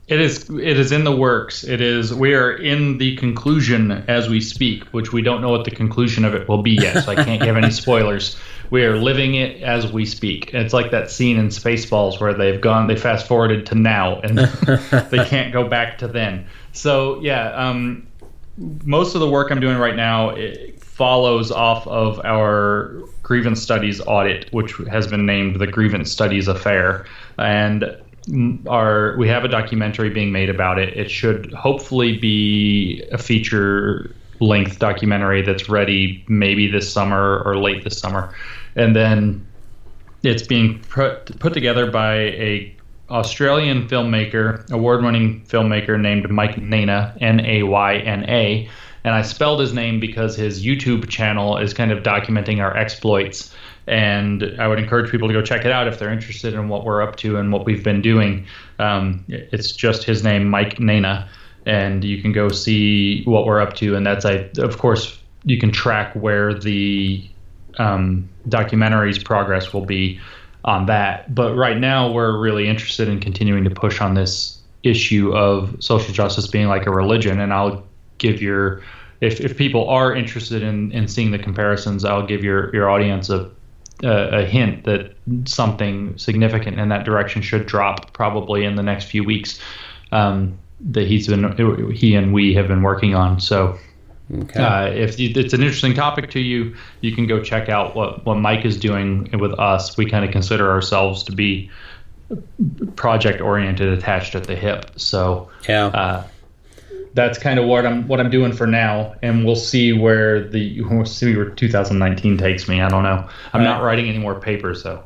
It is in the works. We are in the conclusion as we speak, which we don't know what the conclusion of it will be yet, so I can't give any spoilers. We are living it as we speak. It's like that scene in Spaceballs where they fast forwarded to now and they can't go back to then. So yeah, most of the work I'm doing right now, it follows off of our Grievance Studies audit, which has been named the Grievance Studies Affair. And we have a documentary being made about it. It should hopefully be a feature-length documentary that's ready maybe this summer or late this summer. And then it's being put together by a Australian filmmaker, award-winning filmmaker named Nayna, Nayna, And I spelled his name because his YouTube channel is kind of documenting our exploits. And I would encourage people to go check it out if they're interested in what we're up to and what we've been doing. It's just his name, Mike Nayna, and you can go see what we're up to. And that's, of course, you can track where the documentary's progress will be on that. But right now, we're really interested in continuing to push on this issue of social justice being like a religion. And I'll give if people are interested in seeing the comparisons, I'll give your audience a hint that something significant in that direction should drop probably in the next few weeks, that he and we have been working on. So if it's an interesting topic to you, you can go check out what Mike is doing with us. We kind of consider ourselves to be project oriented, attached at the hip. So that's kind of what I'm doing for now, and we'll see where 2019 takes me. I don't know. I'm not writing any more papers, though.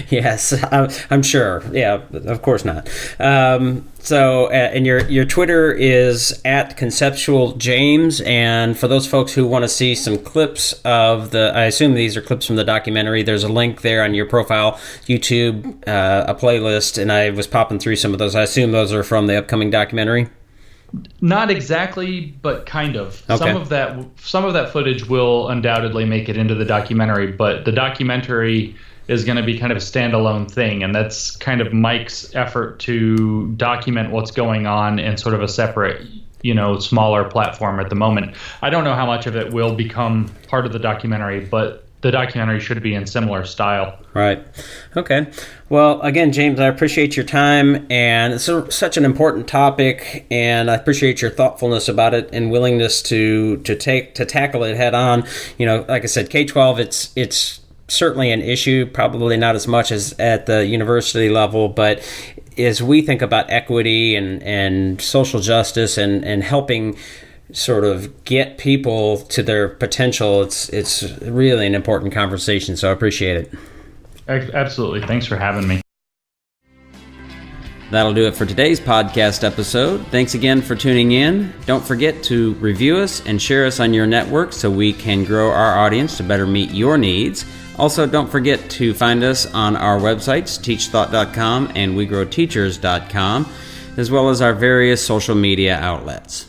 Yes, I'm sure. Yeah, of course not. And your Twitter is @ConceptualJames, and for those folks who want to see some clips of I assume these are clips from the documentary, there's a link there on your profile, YouTube, a playlist, and I was popping through some of those. I assume those are from the upcoming documentary? Not exactly, but kind of. Okay. Some of that footage will undoubtedly make it into the documentary, but the documentary is going to be kind of a standalone thing, and that's kind of Mike's effort to document what's going on in sort of a separate, smaller platform at the moment. I don't know how much of it will become part of the documentary, but the documentary should be in similar style. Right. Okay. Well, again, James, I appreciate your time, and it's such an important topic, and I appreciate your thoughtfulness about it and willingness to tackle it head on. Like I said, K-12, it's certainly an issue, probably not as much as at the university level, but as we think about equity and social justice and helping sort of get people to their potential, it's really an important conversation, so I appreciate it. Absolutely. Thanks for having me. That'll do it for today's podcast episode. Thanks again for tuning in. Don't forget to review us and share us on your network so we can grow our audience to better meet your needs. Also, don't forget to find us on our websites, TeachThought.com and WeGrowTeachers.com, as well as our various social media outlets.